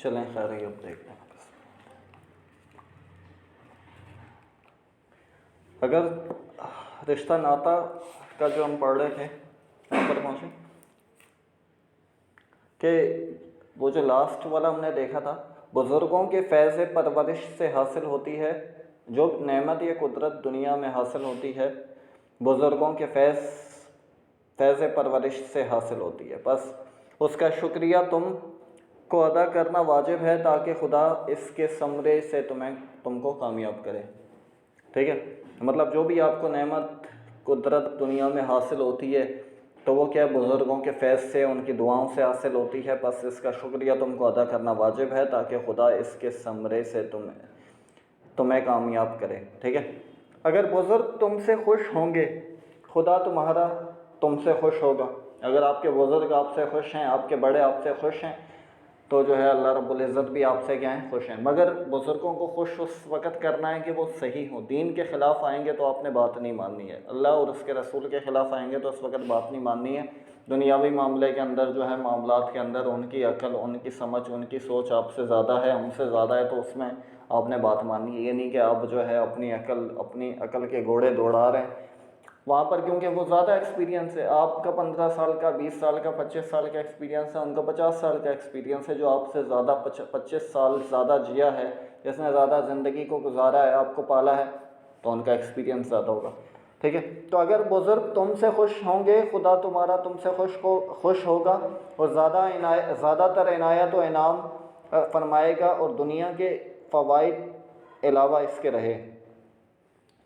چلیں خیر یہ اب دیکھ لیں. اگر رشتہ ناتا کا جو ہم پڑھ رہے تھے وہاں پر پہنچے کہ وہ جو لاسٹ والا ہم نے دیکھا تھا، بزرگوں کے فیض پرورش سے حاصل ہوتی ہے جو نعمت یا قدرت دنیا میں حاصل ہوتی ہے، بزرگوں کے فیض پرورش سے حاصل ہوتی ہے. بس اس کا شکریہ تم کو ادا کرنا واجب ہے تاکہ خدا اس کے ثمرے سے تم کو کامیاب کرے. ٹھیک ہے، مطلب جو بھی آپ کو نعمت قدرت دنیا میں حاصل ہوتی ہے تو وہ کیا بزرگوں کے فیض سے، ان کی دعاؤں سے حاصل ہوتی ہے. بس اس کا شکریہ تم کو ادا کرنا واجب ہے تاکہ خدا اس کے ثمرے سے تمہیں کامیاب کرے. ٹھیک ہے، اگر بزرگ تم سے خوش ہوں گے خدا تم سے خوش ہوگا. اگر آپ کے بزرگ آپ سے خوش ہیں، آپ کے بڑے آپ سے خوش ہیں تو جو ہے اللہ رب العزت بھی آپ سے کیا ہیں، خوش ہیں. مگر بزرگوں کو خوش اس وقت کرنا ہے کہ وہ صحیح ہوں. دین کے خلاف آئیں گے تو آپ نے بات نہیں ماننی ہے، اللہ اور اس کے رسول کے خلاف آئیں گے تو اس وقت بات نہیں ماننی ہے. دنیاوی معاملے کے اندر جو ہے، معاملات کے اندر ان کی عقل، ان کی سمجھ، ان کی سوچ آپ سے زیادہ ہے، ہم سے زیادہ ہے، تو اس میں آپ نے بات ماننی ہے. یہ نہیں کہ آپ جو ہے اپنی عقل کے گھوڑے دوڑا رہے ہیں وہاں پر، کیونکہ وہ زیادہ ایکسپیرینس ہے. آپ کا 15 سال کا، 20 سال کا، 25 سال کا ایکسپیرینس ہے، ان کا 50 سال کا ایکسپیرینس ہے. جو آپ سے زیادہ 25 سال زیادہ جیا ہے، جس نے زیادہ زندگی کو گزارا ہے، آپ کو پالا ہے، تو ان کا ایکسپیرینس زیادہ ہوگا. ٹھیک ہے، تو اگر بزرگ تم سے خوش ہوں گے خدا تم سے خوش ہوگا اور زیادہ تر عنایت و انعام فرمائے گا، اور دنیا کے فوائد علاوہ اس کے رہے.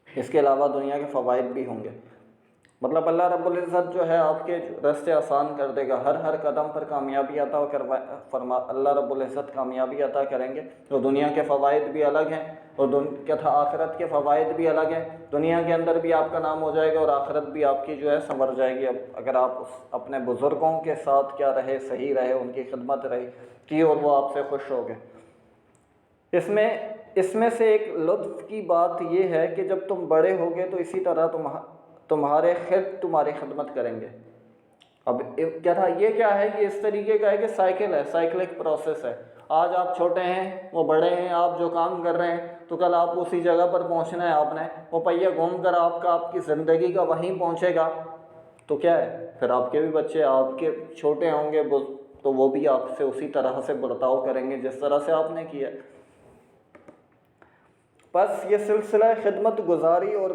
اس کے علاوہ دنیا کے فوائد بھی ہوں گے. مطلب اللہ رب العزت جو ہے آپ کے راستے آسان کر دے گا. ہر قدم پر کامیابی عطا اللہ رب العزت کامیابی عطا کریں گے. تو دنیا کے فوائد بھی الگ ہیں اور آخرت کے فوائد بھی الگ ہیں. دنیا کے اندر بھی آپ کا نام ہو جائے گا اور آخرت بھی آپ کی جو ہے سنور جائے گی. اب اگر آپ اپنے بزرگوں کے ساتھ کیا رہے، صحیح رہے، ان کی خدمت رہی کی اور وہ آپ سے خوش ہو گئے. اس میں سے ایک لطف کی بات یہ ہے کہ جب تم بڑے ہوگے تو اسی طرح تمہاری خدمت کریں گے. اب کیا تھا، یہ کیا ہے کہ اس طریقے کا ہے کہ سائیکلک پروسیس ہے. آج آپ چھوٹے ہیں، وہ بڑے ہیں، آپ جو کام کر رہے ہیں تو کل آپ اسی جگہ پر پہنچنا ہے. آپ نے وہ پہیہ گھوم کر آپ کی زندگی کا وہیں پہنچے گا. تو کیا ہے، پھر آپ کے بھی بچے آپ کے چھوٹے ہوں گے تو وہ بھی آپ سے اسی طرح سے برتاؤ کریں گے جس طرح سے آپ نے کیا. بس یہ سلسلہ خدمت گزاری اور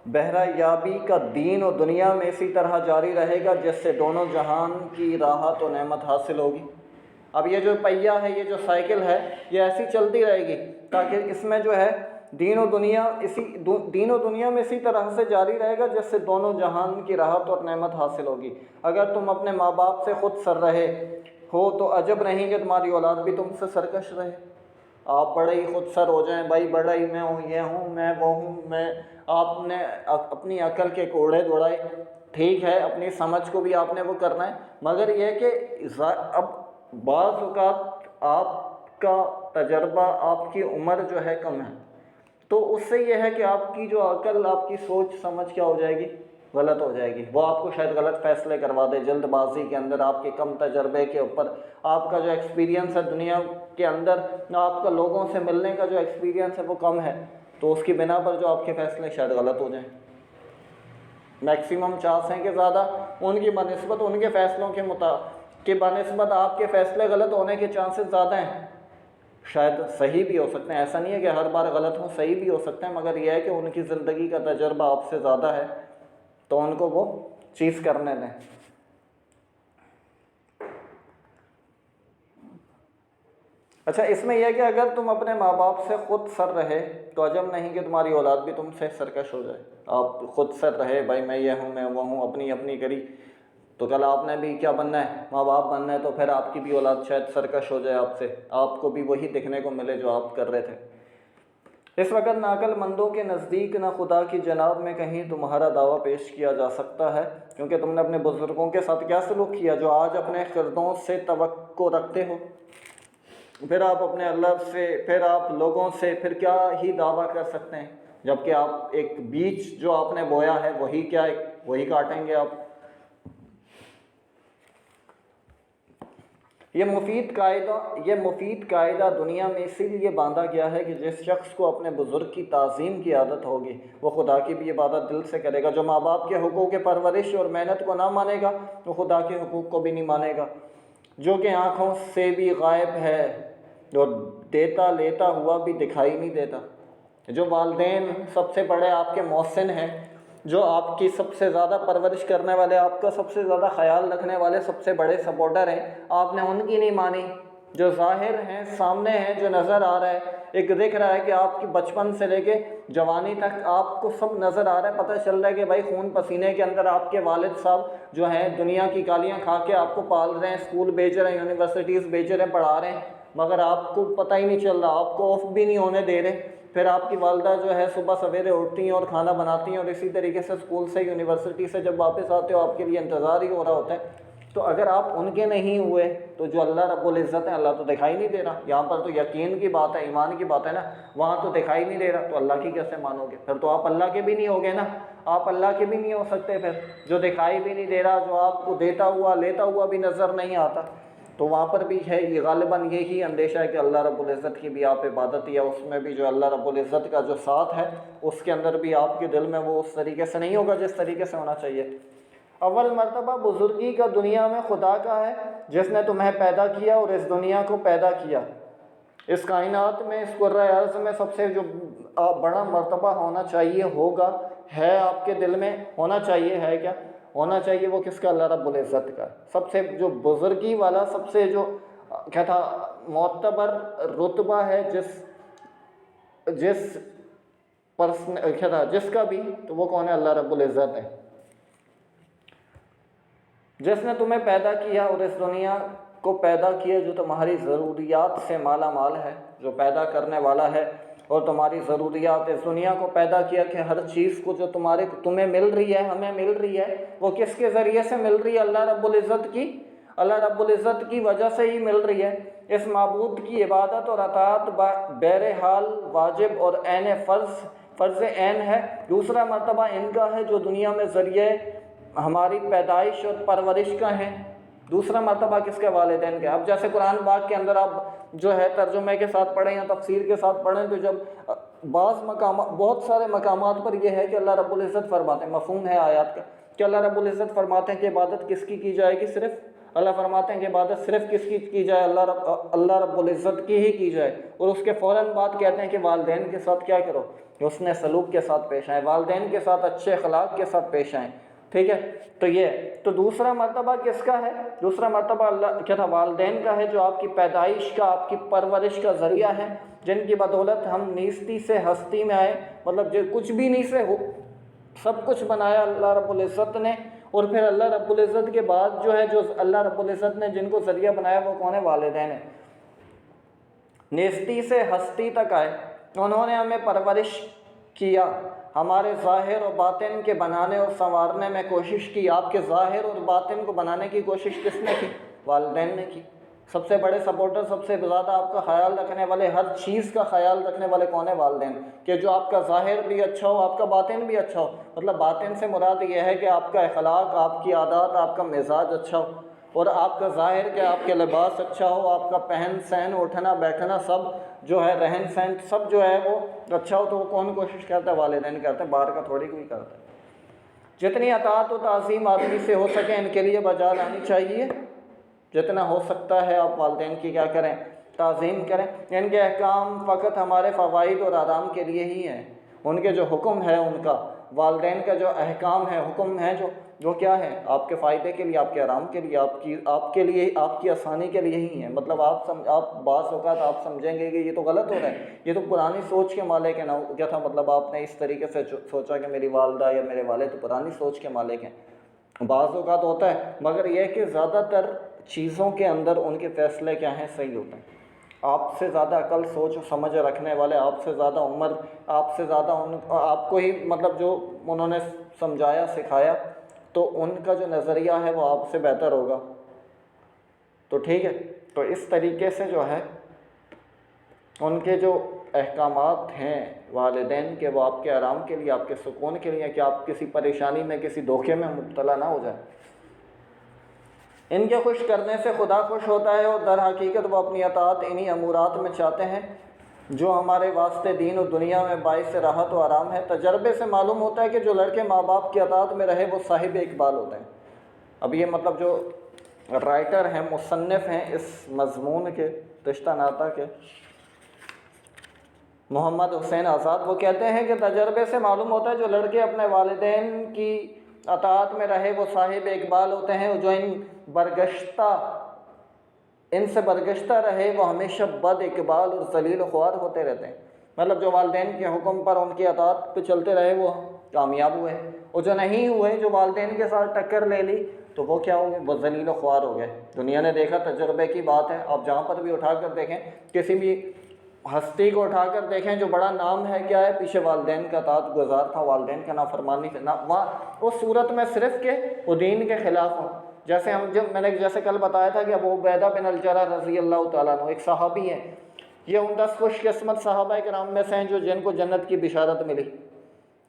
بہرہ یابی کا دین و دنیا میں اسی طرح جاری رہے گا جس سے دونوں جہان کی راحت و نعمت حاصل ہوگی. اب یہ جو پہیہ ہے، یہ جو سائیکل ہے، یہ ایسی چلتی رہے گی تاکہ اس میں جو ہے دین و دنیا میں اسی طرح سے جاری رہے گا جس سے دونوں جہان کی راحت اور نعمت حاصل ہوگی. اگر تم اپنے ماں باپ سے خود سر رہے ہو تو عجب نہیں کہ تمہاری اولاد بھی تم سے سرکش رہے. آپ بڑے ہی خود سر ہو جائیں، بھائی بڑا ہی میں ہوں، یہ ہوں، میں وہ ہوں، آپ نے اپنی عقل کے کوڑے دوڑائے. ٹھیک ہے، اپنی سمجھ کو بھی آپ نے وہ کرنا ہے، مگر یہ کہ اب بعض اوقات آپ کا تجربہ، آپ کی عمر جو ہے کم ہے، تو اس سے یہ ہے کہ آپ کی جو عقل، آپ کی سوچ سمجھ کیا ہو جائے گی، غلط ہو جائے گی. وہ آپ کو شاید غلط فیصلے کروا دے جلد بازی کے اندر، آپ کے کم تجربے کے اوپر. آپ کا جو ایکسپیرینس ہے دنیا کے اندر، آپ کا لوگوں سے ملنے کا جو ایکسپیرینس ہے وہ کم ہے، تو اس کی بنا پر جو آپ کے فیصلے شاید غلط ہو جائیں. میکسیمم چانس ہیں کہ زیادہ ان کی بنسبت، ان کے فیصلوں کے بنسبت آپ کے فیصلے غلط ہونے کے چانسز زیادہ ہیں. شاید صحیح بھی ہو سکتے ہیں، ایسا نہیں ہے کہ ہر بار غلط ہوں، صحیح بھی ہو سکتے ہیں، مگر یہ ہے کہ ان کی زندگی کا تجربہ آپ سے زیادہ ہے تو ان کو وہ چیز کرنے دیں. اچھا، اس میں یہ ہے کہ اگر تم اپنے ماں باپ سے خود سر رہے تو عجب نہیں کہ تمہاری اولاد بھی تم سے سرکش ہو جائے. آپ خود سر رہے، بھائی میں یہ ہوں، میں وہ ہوں، اپنی کری، تو کل آپ نے بھی کیا بننا ہے، ماں باپ بننا ہے، تو پھر آپ کی بھی اولاد شاید سرکش ہو جائے آپ سے، آپ کو بھی وہی دیکھنے کو ملے جو آپ کر رہے تھے. اس وقت نہ عقل مندوں کے نزدیک نہ خدا کی جناب میں کہیں تمہارا دعویٰ پیش کیا جا سکتا ہے، کیونکہ تم نے اپنے بزرگوں کے ساتھ کیا سلوک کیا جو آج اپنے قرضوں سے توقع رکھتے ہو. پھر آپ اپنے اللہ سے، پھر آپ لوگوں سے پھر کیا ہی دعویٰ کر سکتے ہیں، جبکہ آپ ایک بیج جو آپ نے بویا ہے وہی کاٹیں گے آپ. یہ مفید قاعدہ دنیا میں اسی لیے باندھا گیا ہے کہ جس شخص کو اپنے بزرگ کی تعظیم کی عادت ہوگی وہ خدا کی بھی عبادت دل سے کرے گا۔ جو ماں باپ کے حقوق پرورش اور محنت کو نہ مانے گا وہ خدا کے حقوق کو بھی نہیں مانے گا، جو کہ آنکھوں سے بھی غائب ہے اور دیتا لیتا ہوا بھی دکھائی نہیں دیتا۔ جو والدین سب سے بڑے آپ کے محسن ہیں، جو آپ کی سب سے زیادہ پرورش کرنے والے، آپ کا سب سے زیادہ خیال رکھنے والے سب سے بڑے سپورٹر ہیں، آپ نے ان کی نہیں مانی۔ جو ظاہر ہیں، سامنے ہیں، جو نظر آ رہا ہے، ایک دکھ رہا ہے کہ آپ کی بچپن سے لے کے جوانی تک آپ کو سب نظر آ رہا ہے، پتہ چل رہا ہے کہ بھائی خون پسینے کے اندر آپ کے والد صاحب جو ہیں دنیا کی گالیاں کھا کے آپ کو پال رہے ہیں، اسکول بھیج رہے ہیں، یونیورسٹیز بھیج رہے ہیں، پڑھا رہے ہیں، مگر آپ کو پتہ ہی نہیں چل رہا، آپ کو آف بھی نہیں ہونے دے رہے۔ پھر آپ کی والدہ جو ہے صبح سویرے اٹھتی ہیں اور کھانا بناتی ہیں، اور اسی طریقے سے اسکول سے یونیورسٹی سے جب واپس آتے ہو آپ کے لیے انتظار ہی ہو رہا ہوتا ہے۔ تو اگر آپ ان کے نہیں ہوئے تو جو اللہ رب العزت ہے، اللہ تو دکھائی نہیں دے رہا۔ یہاں پر تو یقین کی بات ہے، ایمان کی بات ہے نا، وہاں تو دکھائی نہیں دے رہا، تو اللہ کی کیسے مانو گے؟ پھر تو آپ اللہ کے بھی نہیں ہوگے نا، آپ اللہ کے بھی نہیں ہو سکتے۔ پھر جو دکھائی بھی نہیں دے رہا، جو آپ کو دیتا ہوا لیتا ہوا بھی نظر نہیں آتا، تو وہاں پر بھی ہے یہ غالباً یہی اندیشہ ہے کہ اللہ رب العزت کی بھی آپ عبادت، یا اس میں بھی جو اللہ رب العزت کا جو ساتھ ہے اس کے اندر بھی آپ کے دل میں وہ اس طریقے سے نہیں ہوگا جس طریقے سے ہونا چاہیے۔ اول مرتبہ بزرگی کا دنیا میں خدا کا ہے جس نے تمہیں پیدا کیا اور اس دنیا کو پیدا کیا۔ اس کائنات میں، اس کرۂ ارض میں سب سے جو بڑا مرتبہ ہونا چاہیے ہوگا، ہے آپ کے دل میں ہونا چاہیے، ہے کیا ہونا چاہیے؟ وہ کس کا؟ اللہ رب العزت کا۔ سب سے جو بزرگی والا، سب سے جو کیا تھا معتبر رتبہ ہے جس پرسن کیا تھا جس کا بھی، تو وہ کون ہے؟ اللہ رب العزت ہے، جس نے تمہیں پیدا کیا اور اس دنیا کو پیدا کیا جو تمہاری ضروریات سے مالا مال ہے، جو پیدا کرنے والا ہے اور تمہاری ضروریات، اس دنیا کو پیدا کیا کہ ہر چیز کو جو تمہیں مل رہی ہے، ہمیں مل رہی ہے، وہ کس کے ذریعے سے مل رہی ہے؟ اللہ رب العزت کی، اللہ رب العزت کی وجہ سے ہی مل رہی ہے۔ اس معبود کی عبادت اور اطاعت بہرحال واجب اور فرض عین ہے۔ دوسرا مرتبہ ان کا ہے جو دنیا میں ذریعے ہماری پیدائش اور پرورش کا ہے۔ دوسرا مرتبہ کس کے؟ والدین کے۔ اب جیسے قرآن پاک کے اندر آپ جو ہے ترجمے کے ساتھ پڑھیں یا تفسیر کے ساتھ پڑھیں، تو جب بعض مقامات، بہت سارے مقامات پر یہ ہے کہ اللہ رب العزت فرماتے ہیں، مفہوم ہے آیات کا کہ اللہ رب العزت فرماتے ہیں کہ عبادت کس کی جائے گی؟ صرف اللہ فرماتے ہیں کہ عبادت صرف کس کی جائے؟ اللہ رب العزت کی ہی کی جائے، اور اس کے فوراً بعد کہتے ہیں کہ والدین کے ساتھ کیا کرو؟ حسن سلوک کے ساتھ پیش آئیں، والدین کے ساتھ اچھے اخلاق کے ساتھ پیش آئیں، ٹھیک ہے؟ تو دوسرا مرتبہ کس کا ہے؟ دوسرا مرتبہ اللہ کیا تھا؟ والدین کا ہے، جو آپ کی پیدائش کا، آپ کی پرورش کا ذریعہ ہے، جن کی بدولت ہم نیستی سے ہستی میں آئے، مطلب جو کچھ بھی نہیں سے ہو، سب کچھ بنایا اللہ رب العزت نے، اور پھر اللہ رب العزت کے بعد جو ہے، جو اللہ رب العزت نے جن کو ذریعہ بنایا وہ کون ہے؟ والدین ہیں۔ نیستی سے ہستی تک آئے، انہوں نے ہمیں پرورش کیا، ہمارے ظاہر اور باطن کے بنانے اور سنوارنے میں کوشش کی۔ آپ کے ظاہر اور باطن کو بنانے کی کوشش کس نے کی؟ والدین نے کی۔ سب سے بڑے سپورٹر، سب سے زیادہ آپ کا خیال رکھنے والے، ہر چیز کا خیال رکھنے والے کون ہیں؟ والدین، کہ جو آپ کا ظاہر بھی اچھا ہو، آپ کا باطن بھی اچھا ہو۔ مطلب باطن سے مراد یہ ہے کہ آپ کا اخلاق، آپ کی عادات، آپ کا مزاج اچھا ہو، اور آپ کا ظاہر کہ آپ کے لباس اچھا ہو، آپ کا پہن سہن، اٹھنا بیٹھنا سب جو ہے، رہن سہن سب جو ہے وہ اچھا ہو، تو وہ کون کوشش کرتا ہے؟ والدین کرتے ہیں، باہر کا تھوڑی کوئی کرتا ہے۔ جتنی اطاعت و تعظیم آدمی سے ہو سکے ان کے لیے بجا لانی چاہیے، جتنا ہو سکتا ہے آپ والدین کی کیا کریں؟ تعظیم کریں۔ ان کے احکام فقط ہمارے فوائد اور آرام کے لیے ہی ہیں، ان کے جو حکم ہے، ان کا والدین کا جو احکام ہے، حکم ہے، جو کیا ہے؟ آپ کے فائدے کے لیے، آپ کے آرام کے لیے، آپ کے لیے، آپ کی آسانی کے لیے ہی ہیں۔ مطلب آپ بعض اوقات آپ سمجھیں گے کہ یہ تو غلط ہو رہا ہے، یہ تو پرانی سوچ کے مالک ہیں نا، کیا تھا مطلب آپ نے اس طریقے سے سوچا کہ میری والدہ یا میرے والد تو پرانی سوچ کے مالک ہیں۔ بعض اوقات ہوتا ہے، مگر یہ کہ زیادہ تر چیزوں کے اندر ان کے فیصلے کیا ہیں؟ صحیح ہوتے ہیں۔ آپ سے زیادہ عقل، سوچ و سمجھ رکھنے والے، آپ سے زیادہ عمر، آپ سے زیادہ آپ کو ہی مطلب جو انہوں نے سمجھایا سکھایا، تو ان کا جو نظریہ ہے وہ آپ سے بہتر ہوگا، تو ٹھیک ہے۔ تو اس طریقے سے جو ہے ان کے جو احکامات ہیں والدین کے، وہ آپ کے آرام کے لیے، آپ کے سکون کے لیے، کہ آپ کسی پریشانی میں، کسی دھوکے میں مبتلا نہ ہو جائیں۔ ان کے خوش کرنے سے خدا خوش ہوتا ہے، اور در حقیقت وہ اپنی اطاعت انہی امورات میں چاہتے ہیں جو ہمارے واسطے دین و دنیا میں باعث راحت و آرام ہے۔ تجربے سے معلوم ہوتا ہے کہ جو لڑکے ماں باپ کی اطاعت میں رہے وہ صاحب اقبال ہوتے ہیں۔ اب یہ مطلب جو رائٹر ہیں، مصنف ہیں اس مضمون کے، رشتہ ناطہ کے، محمد حسین آزاد، وہ کہتے ہیں کہ تجربے سے معلوم ہوتا ہے جو لڑکے اپنے والدین کی اطاعت میں رہے وہ صاحب اقبال ہوتے ہیں، جو ان سے برگشتہ رہے وہ ہمیشہ بد اقبال اور ذلیل و خوار ہوتے رہتے ہیں۔ مطلب جو والدین کے حکم پر ان کی اطاعت پہ چلتے رہے وہ کامیاب ہوئے، اور جو نہیں ہوئے، جو والدین کے ساتھ ٹکر لے لی، تو وہ کیا ہوئے؟ وہ ذلیل و خوار ہو گئے۔ دنیا نے دیکھا، تجربے کی بات ہے، آپ جہاں پر بھی اٹھا کر دیکھیں، کسی بھی ہستی کو اٹھا کر دیکھیں جو بڑا نام ہے، کیا ہے؟ پیچھے والدین کا اطاعت گزار تھا، والدین کا نافرمانی کرنا، وہاں اس صورت میں صرف کہ وہ دین کے خلاف ہوں۔ جیسے میں نے کل بتایا تھا کہ ابو عبیدہ بن الجرح رضی اللہ تعالیٰ عنہ ایک صحابی ہیں، یہ ان 10 خوش قسمت صحابہ کرام میں سے ہیں جو جن کو جنت کی بشارت ملی،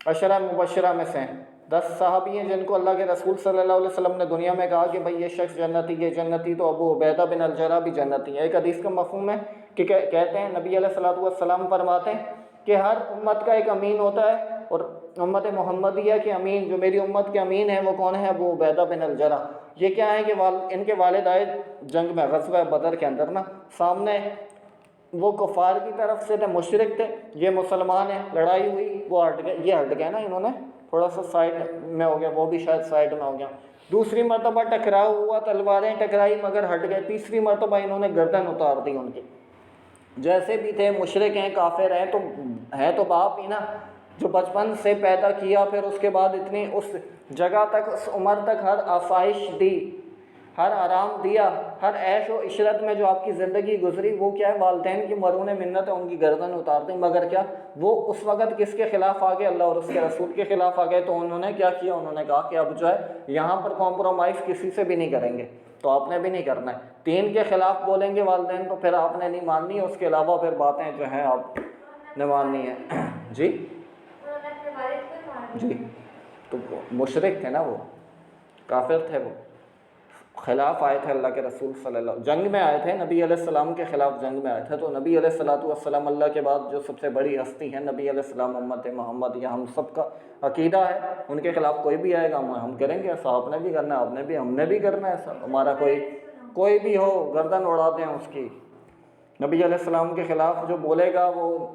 عشرہ مبشرہ میں سے ہیں۔ 10 صحابی ہیں جن کو اللہ کے رسول صلی اللہ علیہ وسلم نے دنیا میں کہا کہ بھئی یہ شخص جنتی، یہ جنتی، تو ابو عبیدہ بن الجرح بھی جنتی ہے۔ ایک حدیث کا مفہوم ہے کہ کہتے ہیں، نبی علیہ الصلوۃ والسلام فرماتے ہیں کہ ہر امت کا ایک امین ہوتا ہے، اور امت محمدیہ کے امین، جو میری امت کے امین ہیں، وہ کون ہے؟ ابو عبیدہ بن الجرح۔ یہ کیا ہے کہ ان کے والد آئے جنگ میں، غزوہ بدر کے اندر نا، سامنے وہ کفار کی طرف سے تھے، مشرک تھے، یہ مسلمان ہیں، لڑائی ہوئی، وہ ہٹ گئے، یہ ہٹ گئے نا، انہوں نے تھوڑا سا سائڈ میں ہو گیا، وہ بھی شاید سائڈ میں ہو گیا۔ دوسری مرتبہ ٹکراؤ ہوا، تلواریں ٹکرائی مگر ہٹ گئے۔ تیسری مرتبہ انہوں نے گردن اتار دی ان کی۔ جیسے بھی تھے، مشرک ہیں، کافر ہیں، تو ہے تو باپ ہی نا، جو بچپن سے پیدا کیا، پھر اس کے بعد اتنی اس جگہ تک، اس عمر تک ہر آسائش دی، ہر آرام دیا، ہر عیش و عشرت میں جو آپ کی زندگی گزری، وہ کیا ہے؟ والدین کی مرہون منت ہے، ان کی گردن اتار دی۔ مگر کیا وہ اس وقت کس کے خلاف آ گئے؟ اللہ اور اس کے رسول کے خلاف آ گئے۔ تو انہوں نے کیا کیا؟ انہوں نے کہا کہ اب جو ہے یہاں پر کمپرومائز کسی سے بھی نہیں کریں گے، تو آپ نے بھی نہیں کرنا ہے۔ دین کے خلاف بولیں گے والدین تو پھر آپ نے نہیں ماننی، اس کے علاوہ پھر باتیں جو ہیں آپ نے ماننی ہیں۔ جی جی، تو مشرک تھے نا، وہ کافر تھے، وہ خلاف آئے تھے اللہ کے رسول صلی اللہ علیہ وسلم، جنگ میں آئے تھے، نبی علیہ السلام کے خلاف جنگ میں آئے تھے۔ تو نبی علیہ السلام اللہ کے بعد جو سب سے بڑی ہستی ہے، نبی علیہ السلام، امت محمد، یہ ہم سب کا عقیدہ ہے، ان کے خلاف کوئی بھی آئے گا ہم کریں گے ایسا، آپ نے بھی کرنا ہے، آپ نے بھی، ہم نے بھی کرنا ہے ایسا، ہمارا کوئی بھی ہو گردن اڑا دیں اس کی۔ نبی علیہ السلام کے خلاف جو بولے گا، وہ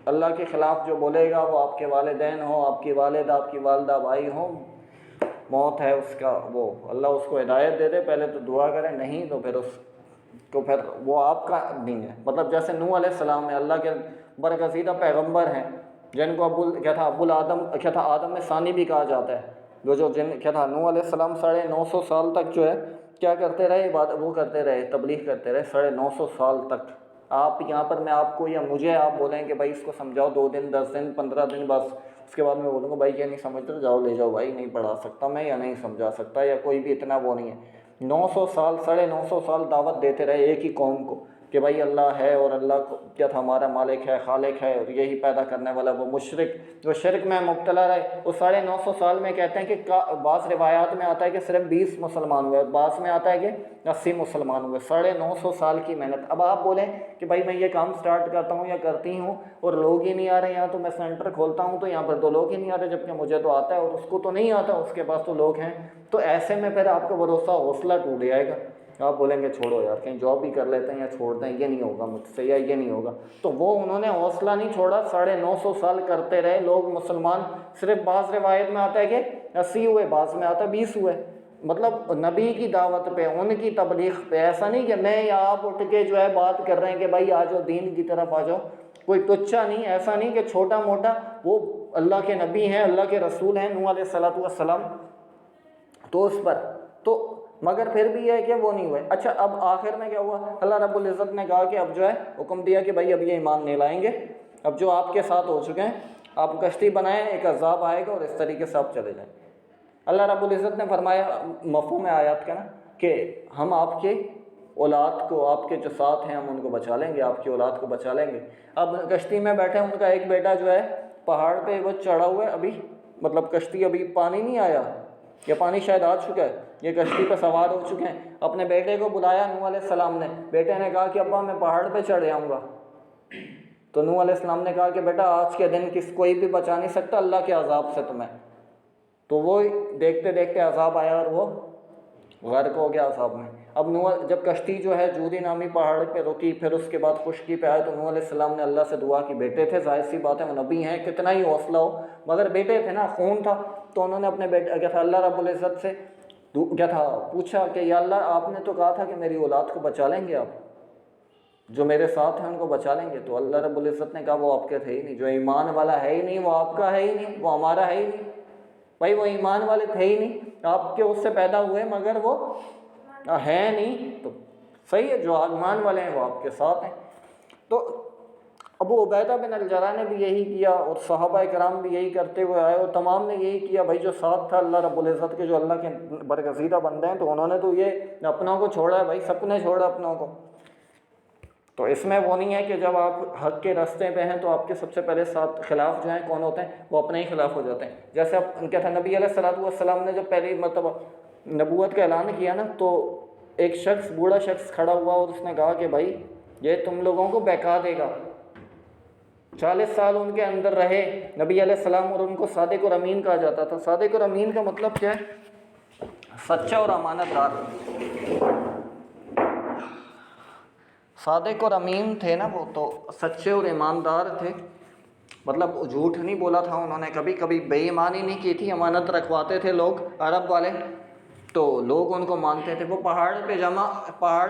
اللہ کے خلاف جو بولے گا، وہ آپ کے والدین ہوں، آپ کی والدہ، آپ کی والدہ، بھائی ہوں، موت ہے اس کا، وہ اللہ اس کو ہدایت دے دے، پہلے تو دعا کریں، نہیں تو پھر وہ آپ کا دین ہے۔ مطلب جیسے نوح علیہ السلام ہے، اللہ کے برگزیدہ پیغمبر ہیں، جن کو آدم ثانی بھی کہا جاتا ہے، نوح علیہ السلام 950 سال تک جو ہے کیا کرتے رہے؟ وہ کرتے رہے، تبلیغ کرتے رہے 950 سال تک۔ آپ یہاں پر میں آپ کو یا مجھے آپ بولیں کہ بھائی اس کو سمجھاؤ 2 دن 10 دن 15 دن، بس اس کے بعد میں بولوں گا بھائی یہ نہیں سمجھتے، جاؤ لے جاؤ بھائی، نہیں پڑھا سکتا میں یا نہیں سمجھا سکتا، یا کوئی بھی اتنا وہ نہیں ہے۔ 900 سال 950 سال دعوت دیتے رہے ایک ہی قوم کو کہ بھائی اللہ ہے، اور اللہ کو کیا تھا، ہمارا مالک ہے، خالق ہے، اور یہی پیدا کرنے والا۔ وہ مشرک جو شرک میں مبتلا رہے، وہ 950 سال میں کہتے ہیں کہ بعض روایات میں آتا ہے کہ صرف 20 مسلمان ہوئے، بعض میں آتا ہے کہ 80 مسلمان ہوئے۔ 950 سال کی محنت۔ اب آپ بولیں کہ بھائی میں یہ کام سٹارٹ کرتا ہوں یا کرتی ہوں اور لوگ ہی نہیں آ رہے، یہاں تو میں سینٹر کھولتا ہوں تو یہاں پر تو لوگ ہی نہیں آ رہے، جبکہ مجھے تو آتا ہے اور اس کو تو نہیں آتا، اس کے پاس تو لوگ ہیں۔ تو ایسے میں پھر آپ کا بھروسہ، حوصلہ ٹوٹ جائے گا، آپ بولیں گے چھوڑو یار، کہیں جاب بھی کر لیتے ہیں یا چھوڑ دیں، یہ نہیں ہوگا مجھ سے، یا یہ نہیں ہوگا۔ تو وہ انہوں نے حوصلہ نہیں چھوڑا، 950 سال کرتے رہے، لوگ مسلمان صرف بعض روایت میں آتا ہے کہ 80 ہوئے، بعض میں آتا ہے 20 ہوئے۔ مطلب نبی کی دعوت پہ، ان کی تبلیغ پہ، ایسا نہیں کہ میں یا آپ اٹھ کے جو ہے بات کر رہے ہیں کہ بھائی آ جاؤ دین کی طرف آ جاؤ، کوئی تچا نہیں، ایسا نہیں کہ چھوٹا موٹا، وہ اللہ کے نبی ہیں، اللہ کے رسول ہیں، نوح علیہ السلام، تو اس پر تو مگر پھر بھی یہ ہے کہ وہ نہیں ہوئے۔ اچھا، اب آخر میں کیا ہوا؟ اللہ رب العزت نے کہا کہ اب جو ہے حکم دیا کہ بھائی اب یہ ایمان نہیں لائیں گے، اب جو آپ کے ساتھ ہو چکے ہیں، آپ کشتی بنائیں، ایک عذاب آئے گا اور اس طریقے سے آپ چلے جائیں۔ اللہ رب العزت نے فرمایا، مفہوم آیات کا نا، کہ ہم آپ کے اولاد کو، آپ کے جو ساتھ ہیں، ہم ان کو بچا لیں گے، آپ کی اولاد کو بچا لیں گے۔ اب کشتی میں بیٹھے، ان کا ایک بیٹا جو ہے پہاڑ پہ وہ چڑھا ہوا ہے، ابھی مطلب کشتی ابھی پانی نہیں آیا، یہ پانی شاید آ چکا ہے، یہ کشتی پہ سوار ہو چکے ہیں۔ اپنے بیٹے کو بلایا نوح علیہ السلام نے، بیٹے نے کہا کہ ابا میں پہاڑ پہ چڑھ جاؤں گا، تو نوح علیہ السلام نے کہا کہ بیٹا آج کے دن کوئی بھی بچا نہیں سکتا اللہ کے عذاب سے تمہیں۔ تو وہ دیکھتے دیکھتے عذاب آیا اور وہ غرق ہو گیا عذاب میں۔ اب نوح جب کشتی جو ہے جودی نامی پہاڑ پہ رکی، پھر اس کے بعد خشکی پہ آئے، تو نوح علیہ السلام نے اللہ سے دعا کی۔ بیٹے تھے، ظاہر سی بات ہے وہ نبی ہیں، کتنا ہی حوصلہ ہو، مگر بیٹے تھے نا، خون تھا، تو انہوں نے اپنے بیٹے کیا تھا اللہ رب العزت سے کیا تھا پوچھا کہ یا اللہ آپ نے تو کہا تھا کہ میری اولاد کو بچا لیں گے، آپ جو میرے ساتھ ہیں ان کو بچا لیں گے۔ تو اللہ رب العزت نے کہا وہ آپ کے تھے ہی نہیں، جو ایمان والا ہے ہی نہیں وہ آپ کا ہے ہی نہیں، وہ ہمارا ہے ہی نہیں۔ بھائی وہ ایمان والے تھے ہی نہیں، آپ کے اس سے پیدا ہوئے مگر وہ ہے نہیں، تو صحیح ہے، جو ایمان والے ہیں وہ آپ کے ساتھ ہیں۔ تو ابو عبیدہ بن الجرح نے بھی یہی کیا، اور صحابہ کرام بھی یہی کرتے ہوئے آئے، اور تمام نے یہی کیا۔ بھائی جو ساتھ تھا اللہ رب العزت کے، جو اللہ کے برگزیدہ بندے ہیں، تو انہوں نے تو یہ اپنوں کو چھوڑا ہے، بھائی سب نے چھوڑا اپنوں کو۔ تو اس میں وہ نہیں ہے کہ جب آپ حق کے راستے پہ ہیں تو آپ کے سب سے پہلے ساتھ خلاف جو ہیں کون ہوتے ہیں، وہ اپنے ہی خلاف ہو جاتے ہیں۔ جیسے اب کیا تھا، نبی علیہ السلام نے جب پہلی مرتبہ نبوت کا اعلان کیا نا، تو ایک شخص، بوڑھا شخص کھڑا ہوا اور اس نے کہا کہ بھائی یہ تم لوگوں کو بہکا دے گا۔ 40 سال ان کے اندر رہے نبی علیہ السلام، اور ان کو صادق اور امین کہا جاتا تھا۔ صادق اور امین کا مطلب کیا ہے؟ سچا اور امانت دار۔ صادق اور امین تھے نا وہ، تو سچے اور ایماندار تھے، مطلب جھوٹ نہیں بولا تھا انہوں نے، کبھی کبھی بے ایمانی نہیں کی تھی، امانت رکھواتے تھے لوگ عرب والے، تو لوگ ان کو مانتے تھے۔ وہ پہاڑ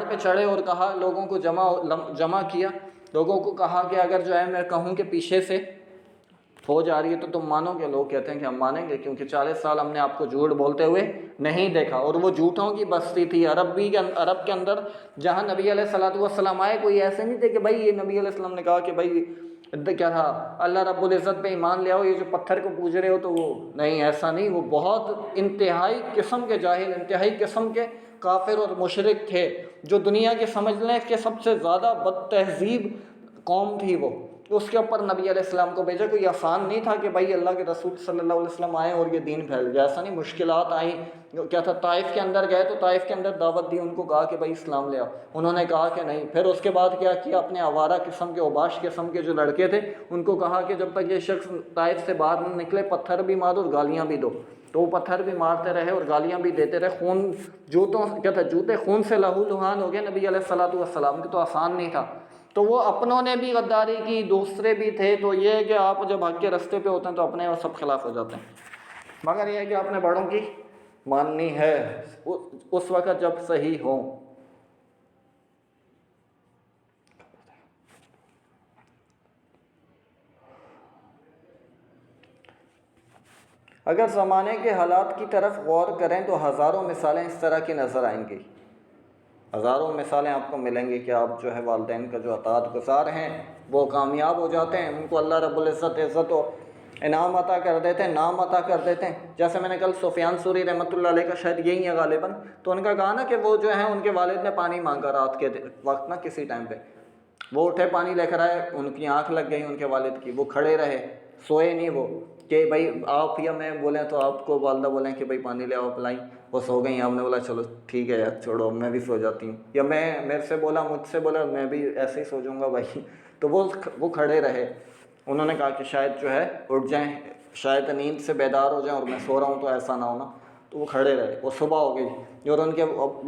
پہ چڑھے اور کہا، لوگوں کو جمع کیا، لوگوں کو کہا کہ اگر جو ہے میں کہوں کہ پیچھے سے فوج آ رہی ہے تو تم مانو گے؟ لوگ کہتے ہیں کہ ہم مانیں گے، کیونکہ 40 سال ہم نے آپ کو جھوٹ بولتے ہوئے نہیں دیکھا۔ اور وہ جھوٹوں کی بستی تھی عرب کے اندر، جہاں نبی علیہ السلام آئے، کوئی ایسے نہیں تھے کہ بھائی یہ نبی علیہ السلام نے کہا کہ بھائی کیا تھا اللہ رب العزت پہ ایمان لے آؤ، یہ جو پتھر کو پوج رہے ہو، تو وہ نہیں، ایسا نہیں۔ وہ بہت انتہائی قسم کے جاہل، انتہائی قسم کے کافر اور مشرک تھے، جو دنیا کے سمجھ لیں کہ سب سے زیادہ بد تہذیب قوم تھی وہ۔ اس کے اوپر نبی علیہ السلام کو بھیجا۔ کوئی آسان نہیں تھا کہ بھائی اللہ کے رسول صلی اللہ علیہ وسلم آئے اور یہ دین پھیل گیا، ایسا نہیں، مشکلات آئیں۔ کیا تھا، طائف کے اندر گئے تو طائف کے اندر دعوت دی، ان کو کہا کہ بھائی اسلام لے آؤ، انہوں نے کہا کہ نہیں۔ پھر اس کے بعد کیا کیا، اپنے آوارہ قسم کے، اوباش قسم کے جو لڑکے تھے ان کو کہا کہ جب تک یہ شخص طائف سے باہر نہ نکلے پتھر بھی مارو اور گالیاں بھی دو۔ تو وہ پتھر بھی مارتے رہے اور گالیاں بھی دیتے رہے، خون جوتے خون سے لہو لہان ہو گئے نبی علیہ السلام کی، تو آسان نہیں تھا۔ تو وہ اپنوں نے بھی غداری کی، دوسرے بھی تھے۔ تو یہ ہے کہ آپ جب حق کے راستے پہ ہوتے ہیں تو اپنے اور سب خلاف ہو جاتے ہیں، مگر یہ ہے کہ آپ نے بڑوں کی ماننی ہے اس وقت جب صحیح ہوں۔ اگر زمانے کے حالات کی طرف غور کریں تو ہزاروں مثالیں اس طرح کی نظر آئیں گی، ہزاروں مثالیں آپ کو ملیں گی کہ آپ جو ہے والدین کا جو اطاعت گزار ہیں وہ کامیاب ہو جاتے ہیں، ان کو اللہ رب العزت عزت و انعام عطا کر دیتے ہیں، نام عطا کر دیتے ہیں۔ جیسے میں نے کل سفیان ثوری رحمۃ اللہ علیہ کا شاید یہی ہے غالباً، تو ان کا کہا نا کہ وہ جو ہیں ان کے والد نے پانی مانگا رات کے وقت نا، کسی ٹائم پہ وہ اٹھے پانی لے کر آئے، ان کی آنکھ لگ گئی ان کے والد کی، وہ کھڑے رہے، سوئے نہیں وہ، کہ بھائی آپ یا میں بولیں تو آپ کو والدہ بولیں کہ بھائی پانی لے آؤ پلائیں، وہ سو گئیں، آپ نے بولا چلو ٹھیک ہے یار چھوڑو میں بھی سو جاتی ہوں، یا میرے سے بولا مجھ سے بولا میں بھی ایسے ہی سو جاؤں گا بھائی، تو وہ کھڑے رہے۔ انہوں نے کہا کہ شاید جو ہے اٹھ جائیں، شاید نیند سے بیدار ہو جائیں اور میں سو رہا ہوں تو ایسا نہ ہونا، تو وہ کھڑے رہے۔ وہ صبح ہو گئی اور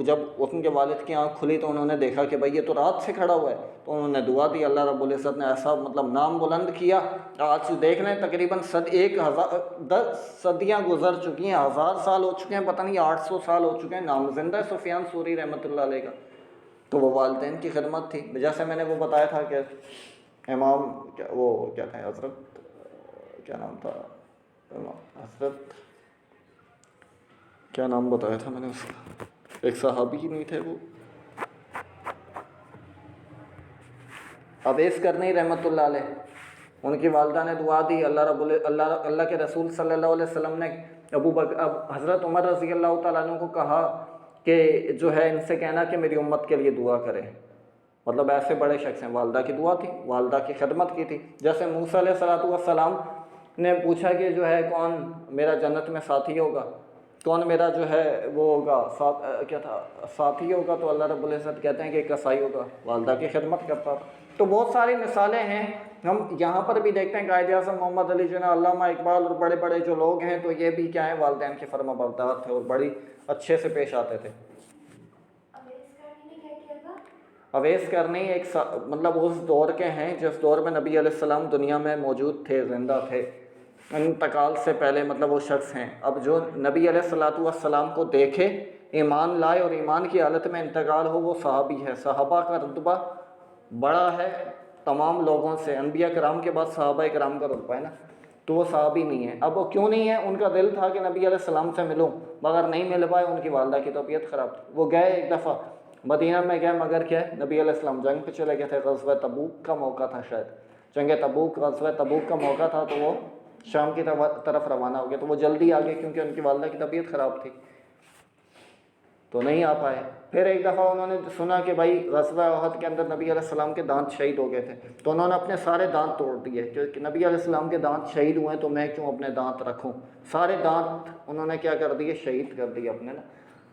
جب ان کے والد کی آنکھ کھلی تو انہوں نے دیکھا کہ بھائی یہ تو رات سے کھڑا ہوا ہے، تو انہوں نے دعا دی، اللہ رب العزت نے ایسا مطلب نام بلند کیا۔ آج دیکھ لیں تقریباً 10 صدیاں گزر چکی ہیں، 1000 سال ہو چکے ہیں، پتہ نہیں 800 سال ہو چکے ہیں، نام زندہ ہے سفیان ثوری رحمۃ اللہ علیہ کا۔ تو وہ والدین کی خدمت تھی، جیسے میں نے وہ بتایا تھا کہ امام وہ کیا تھے، حضرت کیا نام تھا، حضرت کیا نام بتایا تھا میں نے اس کا، ایک صحابی ہی نہیں تھے وہ، اویس کرنی رحمۃ اللہ علیہ، ان کی والدہ نے دعا دی، اللہ کے رسول صلی اللہ علیہ وسلم نے حضرت عمر رضی اللہ تعالیٰ عنہ کو کہا کہ جو ہے ان سے کہنا کہ میری امت کے لیے دعا کرے، مطلب ایسے بڑے شخص ہیں، والدہ کی دعا تھی، والدہ کی خدمت کی تھی۔ جیسے موسیٰ علیہ السلام نے پوچھا کہ جو ہے کون میرا جنت میں ساتھی ہوگا، کون میرا جو ہے وہ ہوگا کیا تھا ساتھی ہوگا، تو اللہ رب العزت کہتے ہیں کہ کسائی ہوگا، والدہ کی خدمت کرتا تھا۔ تو بہت ساری مثالیں ہیں، ہم یہاں پر بھی دیکھتے ہیں قائد اعظم محمد علی جناح، علامہ اقبال اور بڑے بڑے جو لوگ ہیں، تو یہ بھی کیا ہیں، والدین کے فرما بردار تھے اور بڑی اچھے سے پیش آتے تھے۔ اویس کرنی ایک مطلب اس دور کے ہیں جس دور میں نبی علیہ السلام دنیا میں موجود تھے، زندہ تھے، انتقال سے پہلے مطلب وہ شخص ہیں۔ اب جو نبی علیہ السلام کو دیکھے، ایمان لائے اور ایمان کی حالت میں انتقال ہو، وہ صحابی ہے۔ صحابہ کا رتبہ بڑا ہے تمام لوگوں سے، انبیاء کرام کے بعد صحابہ کرام کا رتبہ ہے نا، تو وہ صحابی نہیں ہے۔ اب وہ کیوں نہیں ہے؟ ان کا دل تھا کہ نبی علیہ السلام سے ملوں، مگر نہیں مل پائے، ان کی والدہ کی طبیعت خراب تھی۔ وہ گئے ایک دفعہ مدینہ میں گئے، مگر کیا ہے، نبی علیہ السلام جنگ پہ چلے گئے تھے، غزوہ تبوک کا موقع تھا، شاید جنگ تبوک، غزوہ تبوک کا موقع تھا، تو وہ شام کی طرف روانہ ہو گئے، تو وہ جلدی آ گئے کیونکہ ان کی والدہ کی طبیعت خراب تھی، تو نہیں آ پائے۔ پھر ایک دفعہ انہوں نے سنا کہ بھائی غزوہ احد کے اندر نبی علیہ السلام کے دانت شہید ہو گئے تھے، تو انہوں نے اپنے سارے دانت توڑ دیے کہ نبی علیہ السلام کے دانت شہید ہوئے تو میں کیوں اپنے دانت رکھوں، سارے دانت انہوں نے کیا کر دیے، شہید کر دیے اپنے نا۔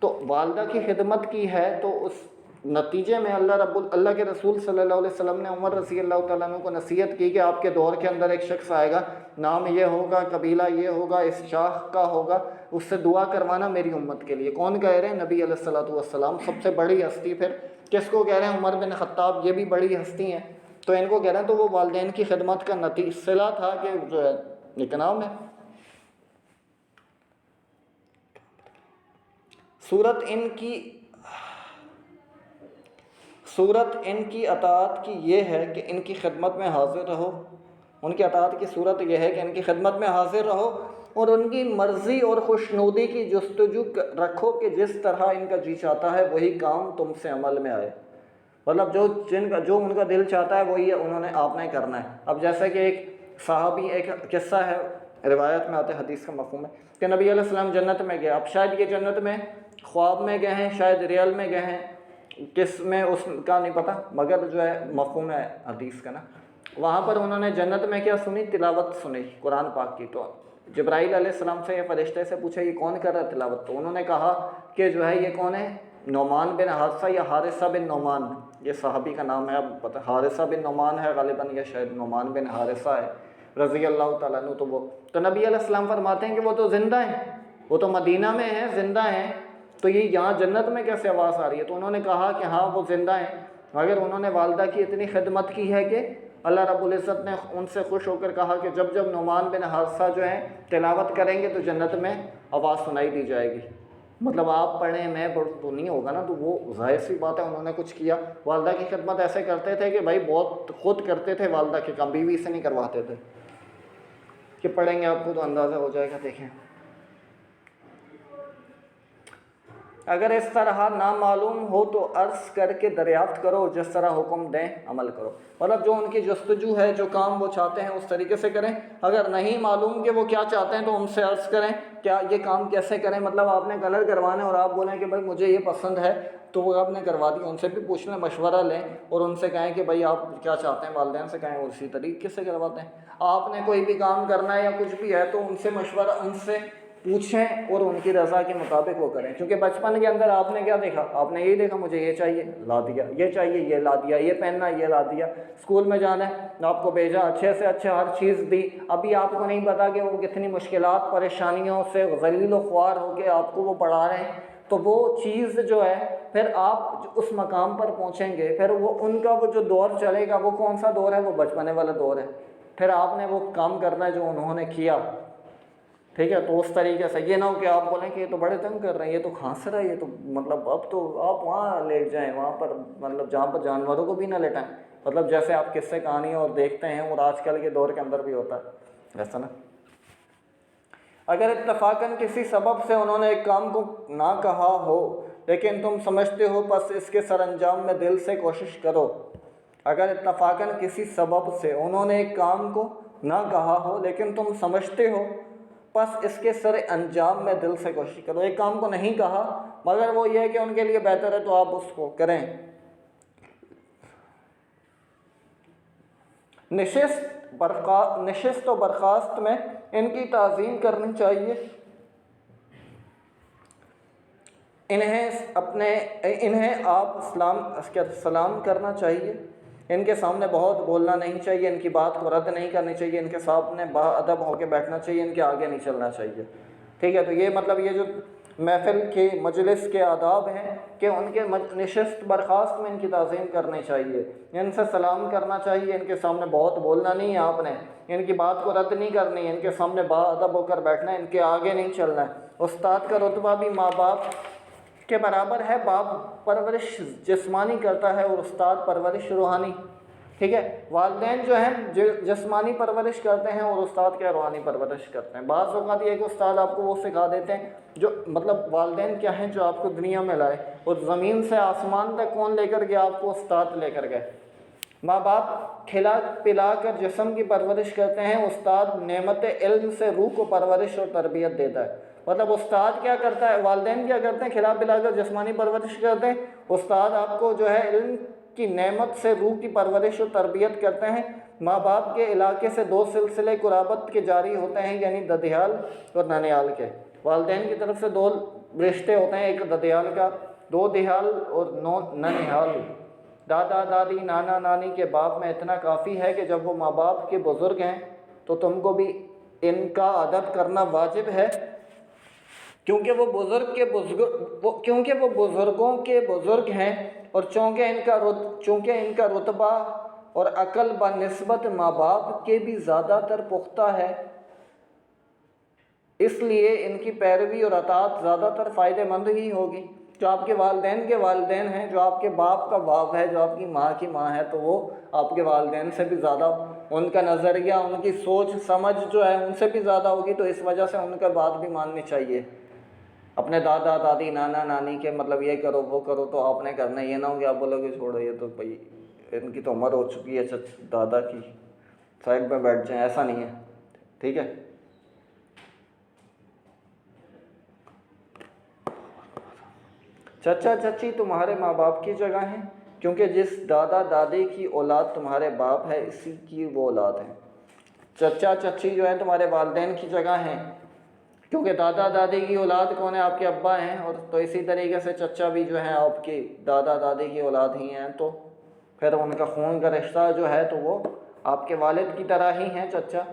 تو والدہ کی خدمت کی ہے، تو اس نتیجے میں اللہ کے رسول صلی اللہ علیہ وسلم نے عمر رضی اللہ تعالیٰ عنہ کو نصیحت کی کہ آپ کے دور کے اندر ایک شخص آئے گا، نام یہ ہوگا، قبیلہ یہ ہوگا، اس شاخ کا ہوگا، اس سے دعا کروانا میری امت کے لیے۔ کون کہہ رہے ہیں؟ نبی علیہ السلام، سب سے بڑی ہستی۔ پھر کس کو کہہ رہے ہیں؟ عمر بن خطاب، یہ بھی بڑی ہستی ہیں، تو ان کو کہہ رہے ہیں۔ تو وہ والدین کی خدمت کا صلہ تھا کہ جو ہے ایک نام ہے۔ صورت ان کی اطاعت کی یہ ہے کہ ان کی خدمت میں حاضر رہو، ان کی اطاعت کی صورت یہ ہے کہ ان کی خدمت میں حاضر رہو اور ان کی مرضی اور خوشنودی کی جستجو رکھو کہ جس طرح ان کا جی چاہتا ہے وہی کام تم سے عمل میں آئے، مطلب جو ان کا دل چاہتا ہے وہی آپ نے کرنا ہے۔ اب جیسے کہ ایک صحابی، ایک قصہ ہے، روایت میں آتے حدیث کا مفہوم ہے کہ نبی علیہ السلام جنت میں گئے۔ اب شاید یہ جنت میں خواب میں گئے ہیں، شاید ریئل میں گئے ہیں، کس میں اس کا نہیں پتہ، مگر جو ہے مفہوم ہے حدیث کا نا۔ وہاں پر انہوں نے جنت میں کیا سنی؟ تلاوت سنی قرآن پاک کی۔ تو جبرائیل علیہ السلام سے یا فرشتے سے پوچھا یہ کون کر رہا ہے تلاوت؟ تو انہوں نے کہا کہ جو ہے یہ کون ہے؟ نعمان بن حارثہ یا حارثہ بن نعمان، یہ صحابی کا نام ہے، اب پتہ حارثہ بن نعمان ہے غالباً، یا شاید نعمان بن حارثہ ہے رضی اللہ تعالیٰ عنہ۔ تو نبی علیہ السلام فرماتے ہیں کہ وہ تو زندہ ہیں، وہ تو مدینہ میں ہیں، زندہ ہیں، تو یہ یہاں جنت میں کیسے آواز آ رہی ہے؟ تو انہوں نے کہا کہ ہاں وہ زندہ ہیں، مگر انہوں نے والدہ کی اتنی خدمت کی ہے کہ اللہ رب العزت نے ان سے خوش ہو کر کہا کہ جب نعمان بن حارثہ جو ہیں تلاوت کریں گے تو جنت میں آواز سنائی دی جائے گی۔ مطلب آپ پڑھیں میں تو نہیں ہوگا نا، تو وہ ظاہر سی بات ہے انہوں نے کچھ کیا۔ والدہ کی خدمت ایسے کرتے تھے کہ بھائی بہت خود کرتے تھے والدہ کے کام، بیوی سے نہیں کرواتے تھے کہ پڑھیں گے آپ کو تو اندازہ ہو جائے گا۔ دیکھیں اگر اس طرح نامعلوم ہو تو عرض کر کے دریافت کرو، جس طرح حکم دیں عمل کرو، مطلب جو ان کی جستجو ہے، جو کام وہ چاہتے ہیں اس طریقے سے کریں۔ اگر نہیں معلوم کہ وہ کیا چاہتے ہیں تو ان سے عرض کریں کیا یہ کام کیسے کریں، مطلب آپ نے کلر کروانا ہے اور آپ بولیں کہ بھائی مجھے یہ پسند ہے، تو وہ آپ نے کروا دی، ان سے بھی پوچھ لیں، مشورہ لیں اور ان سے کہیں کہ بھائی آپ کیا چاہتے ہیں، والدین سے کہیں، اسی طریقے سے کرواتے ہیں۔ آپ نے کوئی بھی کام کرنا ہے یا کچھ بھی ہے تو ان سے مشورہ، ان سے پوچھیں اور ان کی رضا کے مطابق وہ کریں، کیونکہ بچپن کے اندر آپ نے کیا دیکھا؟ آپ نے یہی دیکھا مجھے یہ چاہیے، لا دیا، یہ چاہیے، یہ لا دیا، یہ پہننا، یہ لا دیا، اسکول میں جانا ہے آپ کو بھیجا، اچھے سے اچھے ہر چیز دی۔ ابھی آپ کو نہیں پتا کہ وہ کتنی مشکلات پریشانیوں سے ذلیل و خوار ہو کے آپ کو وہ پڑھا رہے ہیں، تو وہ چیز جو ہے پھر آپ اس مقام پر پہنچیں گے، پھر وہ ان کا وہ جو دور چلے گا وہ کون سا دور ہے؟ وہ بچپنے والا دور ہے۔ پھر آپ نے وہ کام کرنا ہے جو انہوں نے کیا، ٹھیک ہے؟ تو اس طریقے سے یہ نہ ہو کہ آپ بولیں کہ یہ تو بڑے تنگ کر رہے ہیں، یہ تو کھانس رہا ہے، یہ تو مطلب اب تو آپ وہاں لیٹ جائیں، وہاں پر مطلب جہاں پر جانوروں کو بھی نہ لیٹائیں، مطلب جیسے آپ قصے کہانیاں اور دیکھتے ہیں اور آج کل کے دور کے اندر بھی ہوتا ہے ایسا نا۔ اگر اتفاقاً کسی سبب سے انہوں نے ایک کام کو نہ کہا ہو لیکن تم سمجھتے ہو، پس اس کے سر انجام میں دل سے کوشش کرو۔ اگر اتفاقاً کسی سبب سے انہوں نے ایک کام کو نہ کہا ہو لیکن تم سمجھتے ہو، پس اس کے سر انجام میں دل سے کوشش کرو۔ ایک کام کو نہیں کہا مگر وہ یہ ہے کہ ان کے لیے بہتر ہے تو آپ اس کو کریں۔ نشست و برخاست میں ان کی تعظیم کرنی چاہیے، انہیں آپ سلام کرنا چاہیے، ان کے سامنے بہت بولنا نہیں چاہیے، ان کی بات کو رد نہیں کرنی چاہیے، ان کے سامنے باادب ہو کے بیٹھنا چاہیے، ان کے آگے نہیں چلنا چاہیے، ٹھیک ہے۔ تو یہ مطلب یہ جو محفل کے مجلس کے آداب ہیں کہ ان کے نشست برخاست میں ان کی تعظیم کرنی چاہیے، ان سے سلام کرنا چاہیے، ان کے سامنے بہت بولنا نہیں ہے آپ نے، ان کی بات کو رد نہیں کرنی ہے، ان کے سامنے باادب ہو کر بیٹھنا ہے، ان کے آگے نہیں چلنا ہے۔ استاد کا رتبہ بھی ماں باپ کے برابر ہے، باپ پرورش جسمانی کرتا ہے اور استاد پرورش روحانی، ٹھیک ہے۔ والدین جو ہیں جسمانی پرورش کرتے ہیں اور استاد کیا روحانی پرورش کرتے ہیں۔ بعض اوقات یہ کہ استاد آپ کو وہ سکھا دیتے ہیں جو مطلب والدین کیا ہیں جو آپ کو دنیا میں لائے، اور زمین سے آسمان تک کون لے کر گیا آپ کو؟ استاد لے کر گئے۔ ماں باپ کھلا پلا کر جسم کی پرورش کرتے ہیں، استاد نعمت علم سے روح کو پرورش اور تربیت دیتا ہے۔ مطلب استاد کیا کرتا ہے، والدین کیا کرتے ہیں؟ کھلا پلا کر جسمانی پرورش کرتے ہیں، استاد آپ کو جو ہے علم کی نعمت سے روح کی پرورش اور تربیت کرتے ہیں۔ ماں باپ کے علاقے سے دو سلسلے قرابت کے جاری ہوتے ہیں، یعنی ددیال اور ننیال کے۔ والدین کی طرف سے دو رشتے ہوتے ہیں، ایک ددیال کا، دو دیال اور ننیال۔ دادا دادی نانا نانی کے باپ میں اتنا کافی ہے کہ جب وہ ماں باپ کے بزرگ ہیں تو تم کو بھی ان کا ادب کرنا واجب ہے، کیونکہ وہ بزرگوں کے بزرگ ہیں، اور چونکہ ان کا رتبہ اور عقل بنسبت ماں باپ کے بھی زیادہ تر پختہ ہے، اس لیے ان کی پیروی اور اطاعت زیادہ تر فائدہ مند ہی ہوگی۔ جو آپ کے والدین کے والدین ہیں، جو آپ کے باپ کا باپ ہے، جو آپ کی ماں کی ماں ہے، تو وہ آپ کے والدین سے بھی زیادہ، ان کا نظریہ، ان کی سوچ سمجھ جو ہے ان سے بھی زیادہ ہوگی، تو اس وجہ سے ان کا بات بھی ماننی چاہیے۔ اپنے دادا دادی نانا نانی کے مطلب یہ کرو وہ کرو تو آپ نے کرنا، یہ نہ ہو کہ آپ بولو کہ چھوڑو یہ تو بھائی ان کی تو عمر ہو چکی ہے، دادا کی سائڈ پہ بیٹھ جائیں، ایسا نہیں ہے، ٹھیک ہے۔ چچا چچی تمہارے ماں باپ کی جگہ ہیں، کیونکہ جس دادا دادی کی اولاد تمہارے باپ ہے اسی کی وہ اولاد ہے۔ چچا چچی جو ہیں تمہارے والدین کی جگہ ہیں، کیونکہ دادا دادی کی اولاد کون ہے؟ آپ کے ابا ہیں، اور تو اسی طریقے سے چچا بھی جو ہیں آپ کی دادا دادی کی اولاد ہی ہیں، تو پھر ان کا خون کا رشتہ جو ہے تو وہ آپ کے والد کی طرح ہی ہیں چچا۔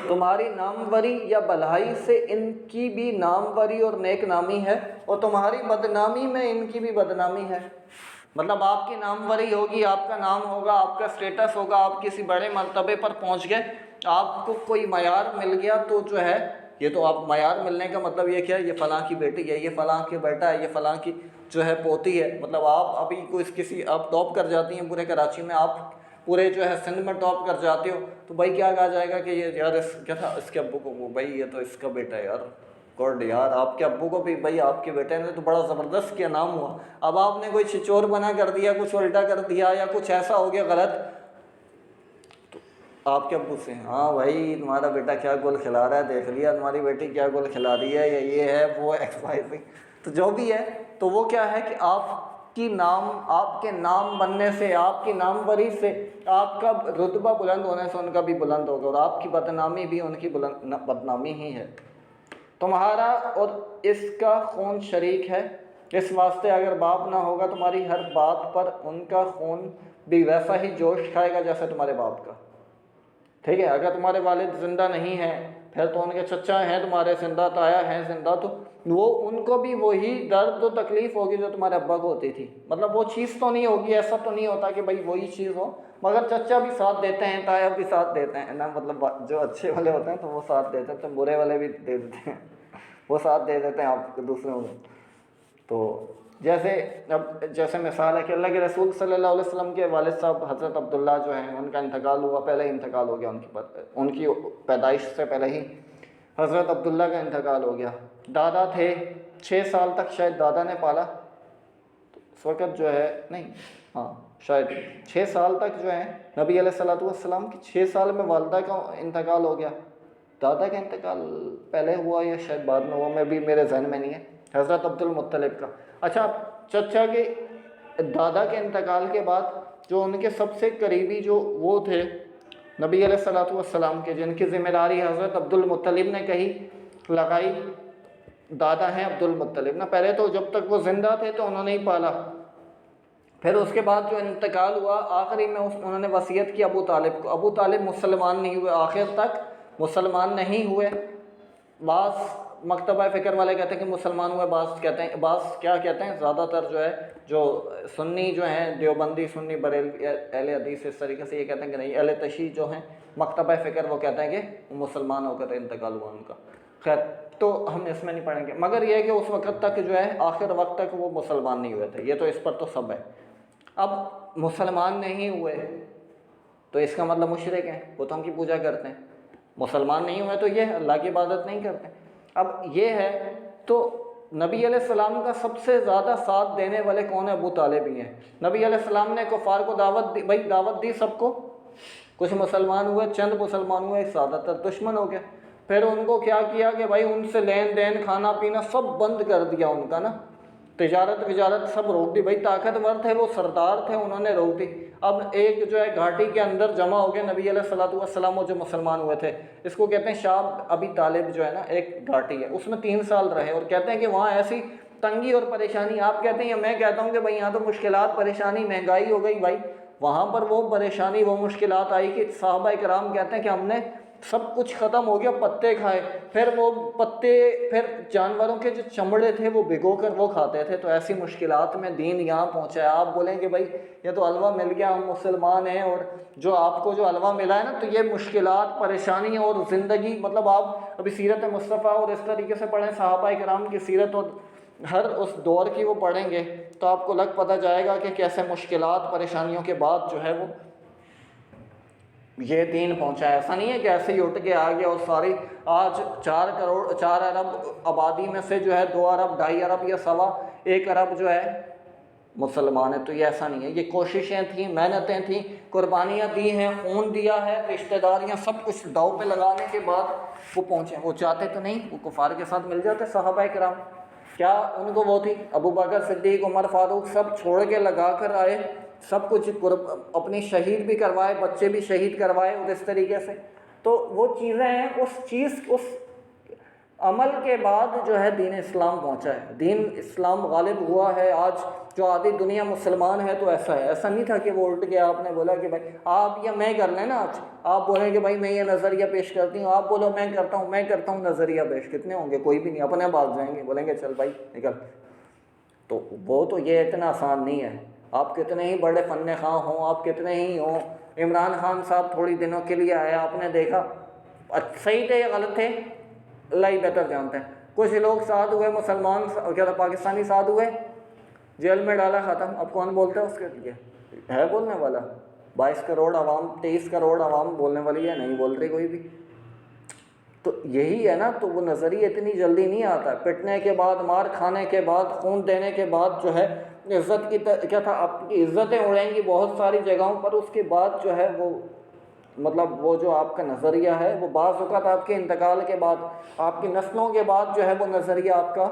تمہاری ناموری یا بھلائی سے ان کی بھی ناموری اور نیک نامی ہے، اور تمہاری بدنامی میں ان کی بھی بدنامی ہے۔ مطلب آپ کی ناموری ہوگی، آپ کا نام ہوگا، آپ کا اسٹیٹس ہوگا، آپ کسی بڑے مرتبے پر پہنچ گئے، آپ کو کوئی معیار مل گیا تو جو ہے یہ تو آپ معیار ملنے کا مطلب یہ کیا ہے؟ یہ فلاں کی بیٹی ہے، یہ فلاں کے بیٹا ہے، یہ فلاں کی جو ہے پوتی ہے۔ مطلب آپ ابھی آپ ٹاپ کر جاتی ہیں پورے کراچی میں، آپ پورے جو ہے سندھ میں ٹاپ کر جاتے ہو، تو بھائی کیا کہا جائے گا کہ یہ یار کیا تھا اس کے ابو کو، وہ بھائی یہ تو اس کا بیٹا ہے یار، گاڈ یار آپ کے ابو کو بھی بھائی آپ کے بیٹے نے تو بڑا زبردست کیا نام ہوا۔ اب آپ نے کوئی چچور بنا کر دیا، کچھ الٹا کر دیا، یا کچھ ایسا ہو گیا غلط، تو آپ کے ابو سے ہاں بھائی تمہارا بیٹا کیا گول کھلا رہا ہے، دیکھ لیا تمہاری بیٹی کیا گول کھلا رہی ہے، یا یہ ہے وہ ایکس وائی زیڈ، تو جو بھی ہے تو وہ کیا ہے کہ آپ کے نام بننے سے، آپ کی ناموری سے، آپ کا رتبہ بلند ہونے سے ان کا بھی بلند ہوگا، اور آپ کی بدنامی بھی ان کی بدنامی ہی ہے۔ تمہارا اور اس کا خون شریک ہے، اس واسطے اگر باپ نہ ہوگا تمہاری ہر بات پر ان کا خون بھی ویسا ہی جوش کھائے گا جیسے تمہارے باپ کا، ٹھیک ہے۔ اگر تمہارے والد زندہ نہیں ہیں، پھر تو ان کے چچا ہیں تمہارے زندہ، تایا ہیں زندہ، تو وہ ان کو بھی وہی درد و تکلیف ہوگی جو تمہارے ابا کو ہوتی تھی۔ مطلب وہ چیز تو نہیں ہوگی، ایسا تو نہیں ہوتا کہ بھائی وہی چیز ہو، مگر چچا بھی ساتھ دیتے ہیں، تایا بھی ساتھ دیتے ہیں نا، مطلب جو اچھے والے ہوتے ہیں تو وہ ساتھ دیتے ہیں، تو برے والے بھی دے دیتے ہیں، وہ ساتھ دے دیتے ہیں آپ کو دوسروں کو۔ تو جیسے مثال ہے کہ اللہ کے رسول صلی اللہ علیہ وسلم کے والد صاحب حضرت عبداللہ جو ہیں ان کا انتقال ہوا، پہلے ہی انتقال ہو گیا، ان کی پیدائش سے پہلے ہی حضرت عبداللہ کا انتقال ہو گیا۔ دادا تھے، 6 سال تک شاید دادا نے پالا، تو اس وقت جو ہے نہیں، ہاں شاید 6 سال تک جو ہے نبی علیہ الصلوۃ والسلام کی 6 سال میں والدہ کا انتقال ہو گیا۔ دادا کا انتقال پہلے ہوا یا شاید بعد میں ہوا، میرے ذہن میں نہیں ہے، حضرت عبد المطلب کا۔ اچھا، چچا کے دادا کے انتقال کے بعد جو ان کے سب سے قریبی جو وہ تھے نبی علیہ الصلوۃ والسلام کے، جن کی ذمہ داری حضرت عبد المطلب نے لگائی، دادا ہیں عبد المطلب نا، پہلے تو جب تک وہ زندہ تھے تو انہوں نے ہی پالا، پھر اس کے بعد جو انتقال ہوا آخری میں انہوں نے وصیت کی ابو طالب کو. ابو طالب مسلمان نہیں ہوئے، آخر تک مسلمان نہیں ہوئے. بعض مکتبہ فکر والے کہتے ہیں کہ مسلمان ہوئے، بعض کیا کہتے ہیں، زیادہ تر جو ہے جو سنی جو ہیں دیوبندی سنی بریلوی اہل حدیث اس طریقے سے یہ کہتے ہیں کہ نہیں، اہل تشیع جو ہیں مکتبہ فکر وہ کہتے ہیں کہ مسلمان ہو کر انتقال ہوا ان کا. خیر تو ہم اس میں نہیں پڑھیں گے، مگر یہ ہے کہ اس وقت تک جو ہے آخر وقت تک وہ مسلمان نہیں ہوئے تھے، یہ تو اس پر تو سب ہے. اب مسلمان نہیں ہوئے تو اس کا مطلب مشرک ہیں، بتوں کی پوجا کرتے ہیں. مسلمان نہیں ہوئے تو یہ اللہ کی عبادت نہیں کرتے. اب یہ ہے تو نبی علیہ السلام کا سب سے زیادہ ساتھ دینے والے کون ہیں؟ ابو طالب ہی ہیں. نبی علیہ السلام نے کفار کو دعوت دی، بھائی دعوت دی سب کو، کچھ مسلمان ہوئے، چند مسلمان ہوئے، زیادہ تر دشمن ہو گئے. پھر ان کو کیا کیا کہ بھائی ان سے لین دین کھانا پینا سب بند کر دیا ان کا نا، تجارت وجارت سب روک دی. بھائی طاقتور تھے وہ، سردار تھے، انہوں نے روک دی. اب ایک جو ہے گھاٹی کے اندر جمع ہو گئے نبی علیہ الصلوۃ والسلام وہ جو مسلمان ہوئے تھے، اس کو کہتے ہیں شاب ابی طالب جو ہے نا، ایک گھاٹی ہے، اس میں 3 سال رہے. اور کہتے ہیں کہ وہاں ایسی تنگی اور پریشانی، آپ کہتے ہیں یا میں کہتا ہوں کہ بھائی یہاں تو مشکلات پریشانی مہنگائی ہو گئی، بھائی وہاں پر وہ پریشانی وہ مشکلات آئی کہ صحابہ کرام کہتے ہیں کہ ہم نے سب کچھ ختم ہو گیا، پتے کھائے، پھر وہ پتے پھر جانوروں کے جو چمڑے تھے وہ بھگو کر وہ کھاتے تھے. تو ایسی مشکلات میں دین یہاں پہنچا ہے. آپ بولیں کہ بھائی یہ تو حلوہ مل گیا ہم مسلمان ہیں، اور جو آپ کو جو حلوہ ملا ہے نا، تو یہ مشکلات پریشانی اور زندگی، مطلب آپ ابھی سیرت مصطفیٰ اور اس طریقے سے پڑھیں، صحابہ کرام کی سیرت اور ہر اس دور کی وہ پڑھیں گے تو آپ کو لگ پتہ جائے گا کہ کیسے مشکلات پریشانیوں کے بعد جو ہے وہ یہ دین پہنچا ہے. ایسا نہیں ہے کہ ایسے ہی اٹھ کے آ گیا اور ساری آج 4 ارب آبادی میں سے جو ہے 2 ارب 2.5 ارب یا 1.25 ارب جو ہے مسلمان ہے. تو یہ ایسا نہیں ہے، یہ کوششیں تھیں، محنتیں تھیں، قربانیاں دی ہیں، خون دیا ہے، رشتہ داریاں سب کچھ داؤ پہ لگانے کے بعد وہ پہنچے. وہ چاہتے تو نہیں، وہ کفار کے ساتھ مل جاتے. صحابہ کرام کیا ان کو وہ تھی، ابو بکر صدیق عمر فاروق سب چھوڑ کے لگا کر آئے، سب کچھ اپنی شہید بھی کروائے، بچے بھی شہید کروائے، اور اس طریقے سے. تو وہ چیزیں ہیں، اس عمل کے بعد جو ہے دین اسلام پہنچا ہے، دین اسلام غالب ہوا ہے. آج جو آدھی دنیا مسلمان ہے تو ایسا ہے، ایسا نہیں تھا کہ وہ الٹ گیا، آپ نے بولا کہ بھائی آپ یا میں کر لیں نا. آج آپ بولیں کہ بھائی میں یہ نظریہ پیش کرتی ہوں، آپ بولو میں کرتا ہوں نظریہ پیش، کتنے ہوں گے؟ کوئی بھی نہیں، اپنے بھاگ جائیں گے، بولیں گے چل بھائی نکل. تو وہ تو یہ اتنا آسان نہیں ہے. آپ کتنے ہی بڑے فن خواہ ہوں، آپ کتنے ہی ہوں. عمران خان صاحب تھوڑی دنوں کے لیے آئے، آپ نے دیکھا صحیح تھے یا غلط تھے، اللہ ہی بہتر جانتے ہیں. کچھ لوگ ساتھ ہوئے، مسلمان کیا تھا پاکستانی ساتھ ہوئے، جیل میں ڈالا، ختم. اب کون بولتا ہے اس کے لیے؟ ہے بولنے والا؟ 22 کروڑ عوام، 23 کروڑ عوام بولنے والی ہے؟ نہیں بول رہی کوئی بھی. تو یہی ہے نا. تو وہ نظریہ اتنی جلدی نہیں آتا. پٹنے کے بعد، مار کھانے کے بعد، خون دینے کے بعد جو ہے عزت کی کیا تھا، آپ کی عزتیں اڑیں گی بہت ساری جگہوں پر. اس کے بعد جو ہے وہ مطلب وہ جو آپ کا نظریہ ہے وہ بعض اوقات آپ کے انتقال کے بعد، آپ کی نسلوں کے بعد جو ہے وہ نظریہ آپ کا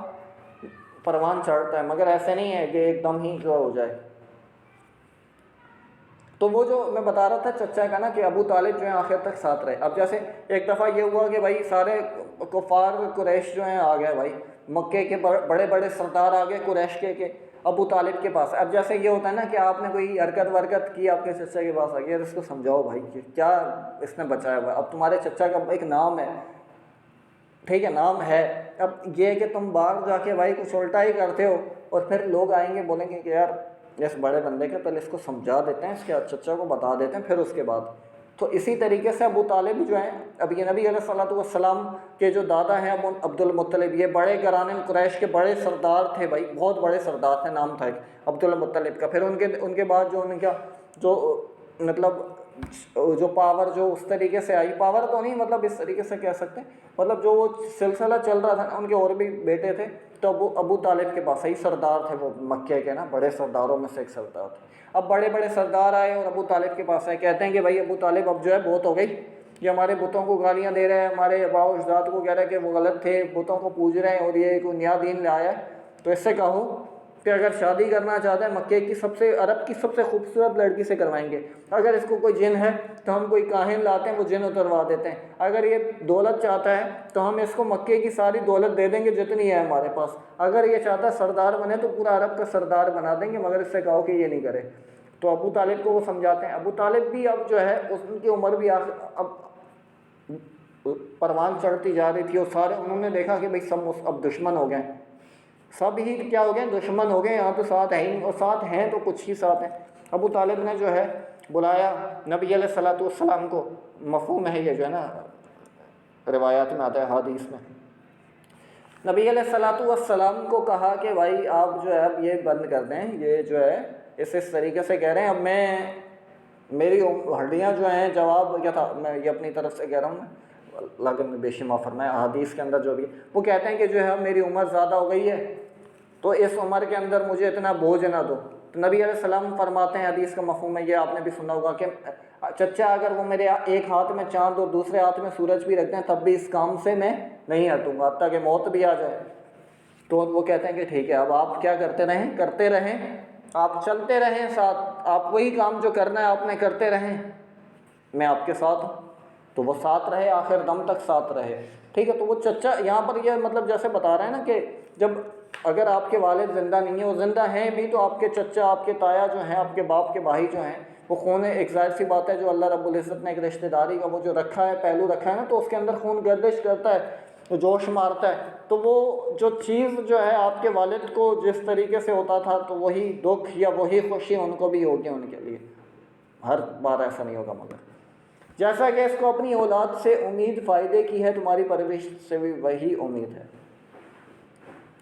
پروان چڑھتا ہے، مگر ایسے نہیں ہے کہ ایک دم ہی جو ہو جائے. تو وہ جو میں بتا رہا تھا چچا کا نا کہ ابو طالب جو ہیں آخر تک ساتھ رہے. اب جیسے ایک دفعہ یہ ہوا کہ بھائی سارے کفار قریش جو ہیں آ گئے، بھائی مکے کے بڑے بڑے سردار آ گئے قریش کے ابو طالب کے پاس. اب جیسے یہ ہوتا ہے نا کہ آپ نے کوئی حرکت کی، آپ کے چچا کے پاس آ گیا، اس کو سمجھاؤ بھائی کہ کیا اس نے بچایا ہوا ہے. اب تمہارے چچا کا ایک نام ہے، ٹھیک ہے نام ہے، اب یہ کہ تم باہر جا کے بھائی کچھ الٹا ہی کرتے ہو، اور پھر لوگ آئیں گے بولیں گے کہ یار اس بڑے بندے کے پہلے اس کو سمجھا دیتے ہیں، اس کے چچا کو بتا دیتے ہیں، پھر اس کے بعد. تو اسی طریقے سے ابو طالب جو ہیں، اب یہ نبی علیہ الصلوۃ والسلام کے جو دادا ہیں ابو عبد المطلب، یہ بڑے گرانے قریش کے بڑے سردار تھے، بھائی بہت بڑے سردار تھے، نام تھا ایک عبد المطلب کا. پھر ان کے بعد جو ان کا جو مطلب جو پاور جو اس طریقے سے آئی، پاور تو نہیں مطلب اس طریقے سے کہہ سکتے ہیں، مطلب جو وہ سلسلہ چل رہا تھا نا، ان کے اور بھی بیٹے تھے. تو ابو طالب کے پاس ہی سردار تھے، وہ مکے کے نا بڑے سرداروں میں سے ایک سردار تھے. اب بڑے بڑے سردار آئے اور ابو طالب کے پاس آئے، کہتے ہیں کہ بھائی ابو طالب اب جو ہے بہت ہو گئی، یہ ہمارے بتوں کو گالیاں دے رہے ہیں، ہمارے آباء و اجداد کو کہہ رہے ہیں کہ وہ غلط تھے، بتوں کو پوج رہے ہیں، اور یہ کوئی نیا دین لایا ہے. تو اس سے کہو کہ اگر شادی کرنا چاہتا ہے مکے کی عرب کی سب سے خوبصورت لڑکی سے کروائیں گے، اگر اس کو کوئی جن ہے تو ہم کوئی کاہن لاتے ہیں وہ جن اتروا دیتے ہیں، اگر یہ دولت چاہتا ہے تو ہم اس کو مکے کی ساری دولت دے دیں گے جتنی ہے ہمارے پاس، اگر یہ چاہتا ہے سردار بنے تو پورا عرب کا سردار بنا دیں گے، مگر اس سے کہو کہ یہ نہیں کرے۔ تو ابو طالب کو وہ سمجھاتے ہیں۔ ابو طالب بھی اب جو ہے ان کی عمر بھی اب پروان چڑھتی جا رہی تھی، اور سارے انہوں نے دیکھا کہ بھئی سب اب دشمن ہو گئے، سب ہی کیا ہو گئے، دشمن ہو گئے، یہاں تو ساتھ ہے ہی نہیں، اور ساتھ ہیں تو کچھ ہی ساتھ ہیں۔ ابو طالب نے جو ہے بلایا نبی علیہ الصلوۃ والسلام کو، مفہوم ہے یہ جو ہے نا روایات میں آتا ہے، حدیث میں، نبی علیہ الصلوۃ والسلام کو کہا کہ بھائی آپ جو ہے اب یہ بند کر دیں، یہ جو ہے اس طریقے سے کہہ رہے ہیں، اب میری ہڈیاں جو ہیں، جواب کیا تھا، میں یہ اپنی طرف سے کہہ رہا ہوں، لیکن بے شمار فرمایا حدیث کے اندر جو بھی وہ کہتے ہیں کہ جو ہے میری عمر زیادہ ہو گئی ہے تو اس عمر کے اندر مجھے اتنا بوجھ نہ دو۔ تو نبی علیہ السلام فرماتے ہیں، حدیث کا مفہوم ہے یہ، آپ نے بھی سنا ہوگا کہ چچا اگر وہ میرے ایک ہاتھ میں چاند اور دوسرے ہاتھ میں سورج بھی رکھتے ہیں تب بھی اس کام سے میں نہیں ہٹوں گا حتیٰ کہ موت بھی آ جائے۔ تو وہ کہتے ہیں کہ ٹھیک ہے، اب آپ کیا کرتے رہیں، آپ چلتے رہیں ساتھ، آپ وہی کام جو کرنا ہے آپ نے کرتے رہیں، میں آپ کے ساتھ ہوں۔ تو وہ ساتھ رہے، آخر دم تک ساتھ رہے، ٹھیک ہے۔ تو وہ چچا یہاں پر یہ مطلب جیسے بتا رہے ہیں نا کہ جب اگر آپ کے والد زندہ نہیں ہیں، وہ زندہ ہیں بھی تو آپ کے چچا، آپ کے تایا جو ہیں، آپ کے باپ کے بھائی جو ہیں، وہ خون ایک ظاہر سی بات ہے جو اللہ رب العزت نے ایک رشتہ داری کا وہ جو رکھا ہے، پہلو رکھا ہے نا، تو اس کے اندر خون گردش کرتا ہے، جوش مارتا ہے، تو وہ جو چیز جو ہے آپ کے والد کو جس طریقے سے ہوتا تھا تو وہی دکھ یا وہی خوشی ان کو بھی ہوگی، ان کے لیے ہر بار ایسا نہیں ہوگا، مگر جیسا کہ اس کو اپنی اولاد سے امید فائدے کی ہے، تمہاری پرورش سے بھی وہی امید ہے۔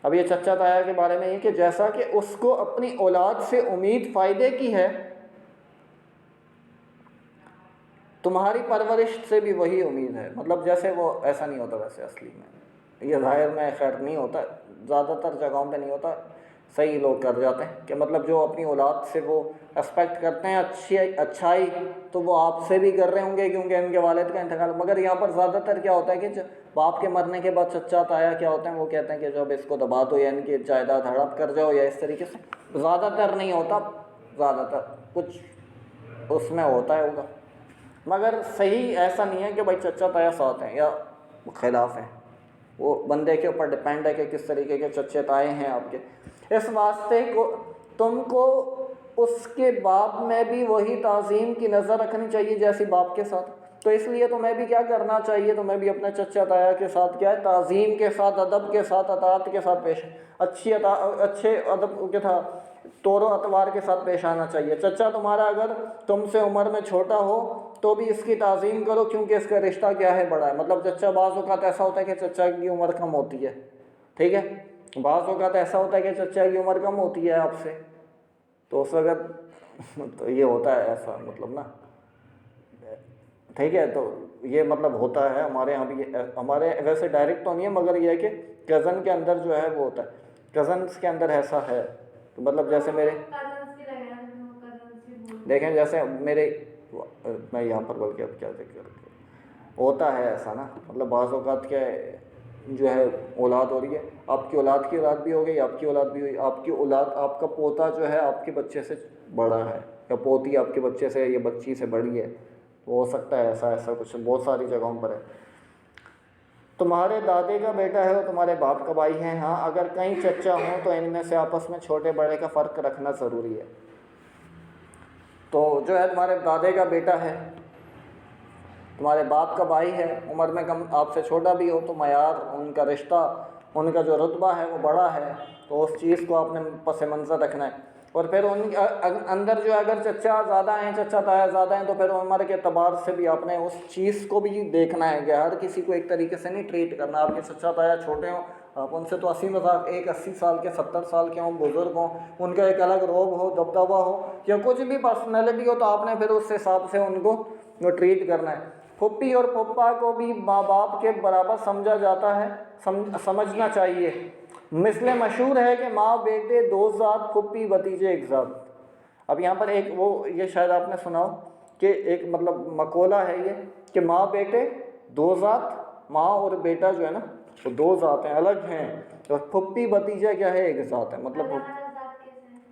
اب یہ چچا تایا کے بارے میں یہ کہ جیسا کہ اس کو اپنی اولاد سے امید فائدے کی ہے، تمہاری پرورش سے بھی وہی امید ہے۔ مطلب جیسے وہ ایسا نہیں ہوتا، ویسے اصلی میں یہ ظاہر میں خیر نہیں ہوتا، زیادہ تر جگہوں پہ نہیں ہوتا، صحیح لوگ کر جاتے ہیں کہ مطلب جو اپنی اولاد سے وہ ایکسپیکٹ کرتے ہیں اچھائی، تو وہ آپ سے بھی کر رہے ہوں گے کیونکہ ان کے والد کا انتقال۔ مگر یہاں پر زیادہ تر کیا ہوتا ہے کہ باپ کے مرنے کے بعد چچا تایا کیا ہوتے ہیں، وہ کہتے ہیں کہ جب اس کو دبا دو یا ان کی جائیداد ہڑپ کر جاؤ، یا اس طریقے سے، زیادہ تر نہیں ہوتا، زیادہ تر کچھ اس میں ہوتا ہے ہوگا، مگر صحیح ایسا نہیں ہے کہ بھائی چچا تایا ساتھ ہیں یا خلاف ہیں، وہ بندے کے اوپر ڈپینڈ ہے کہ کس طریقے کے چچے تائے ہیں آپ کے۔ اس واسطے کو تم کو اس کے باپ میں بھی وہی تعظیم کی نظر رکھنی چاہیے جیسی باپ کے ساتھ، تو اس لیے تمہیں بھی کیا کرنا چاہیے، تمہیں بھی اپنے چچا تایا کے ساتھ کیا ہے، تعظیم کے ساتھ، ادب کے ساتھ، اطاعت کے ساتھ اچھے ادب کے تھا طور و اطوار کے ساتھ پیش آنا چاہیے۔ چچا تمہارا اگر تم سے عمر میں چھوٹا ہو تو بھی اس کی تعظیم کرو، کیونکہ اس کا رشتہ کیا ہے، بڑا ہے۔ مطلب چچا بعض اوقات ایسا ہوتا ہے کہ چچا کی عمر کم ہوتی ہے، ٹھیک ہے، بعض اوقات ایسا ہوتا ہے کہ چچا کی عمر کم ہوتی ہے آپ سے، تو اس وقت تو یہ ہوتا ہے ایسا، مطلب نا، ٹھیک ہے، تو یہ مطلب ہوتا ہے ہمارے یہاں بھی، ہمارے ویسے ڈائریکٹ تو نہیں ہے، مگر یہ ہے کہ کزن کے اندر جو ہے وہ ہوتا ہے، کزنس کے اندر ایسا ہے، تو مطلب جیسے میرے دیکھیں، جیسے میرے، میں یہاں پر بول کے اب کیا ذکر ہوتا ہے ایسا نا، مطلب بعض اوقات کیا جو ہے اولاد ہو رہی ہے، آپ کی اولاد بھی ہو گئی، آپ کی اولاد بھی ہوئی، آپ کی اولاد، آپ کا پوتا جو ہے آپ کے بچے سے بڑا ہے، یا پوتی آپ کے بچے سے یا بچی سے بڑی ہے، ہو سکتا ہے ایسا کچھ بہت ساری جگہوں پر ہے۔ تمہارے دادے کا بیٹا ہے وہ تمہارے باپ کا بھائی ہے، ہاں اگر کہیں چچا ہوں تو ان میں سے آپس میں چھوٹے بڑے کا فرق رکھنا ضروری ہے۔ تو جو ہے تمہارے دادے کا بیٹا ہے، تمہارے باپ کا بھائی ہے، عمر میں کم آپ سے چھوٹا بھی ہو، تو معیار ان کا رشتہ، ان کا جو رتبہ ہے وہ بڑا ہے، تو اس چیز کو آپ نے پس منظر رکھنا ہے۔ اور پھر ان اندر جو ہے اگر چچا زیادہ ہیں، چچا تایا زیادہ ہیں، تو پھر عمر کے اعتبار سے بھی آپ نے اس چیز کو بھی دیکھنا ہے کہ ہر کسی کو ایک طریقے سے نہیں ٹریٹ کرنا۔ آپ کے چچا تایا چھوٹے ہوں، آپ ان سے تو 80 مذاق، ایک 80 سال کے 70 سال کے ہوں، بزرگ ہوں، ان کا ایک الگ روب ہو، دبدبہ ہو، یا کچھ بھی پرسنالٹی ہو، تو آپ نے پھر اس حساب سے ان کو ٹریٹ کرنا ہے۔ پھپھی اور پھپھا کو بھی ماں باپ کے برابر سمجھا جاتا ہے، سمجھنا چاہیے۔ مثل مشہور ہے کہ ماں بیٹے دو ذات، پھپھی بھتیجے ایک ذات۔ اب یہاں پر ایک وہ یہ شاید آپ نے سنا ہو کہ ایک مطلب مقولہ ہے یہ کہ ماں بیٹے دو ذات، ماں اور بیٹا جو ہے نا وہ دو ذات ہیں، الگ ہیں، اور پھپھی بھتیجا کیا ہے، ایک ذات ہے۔ مطلب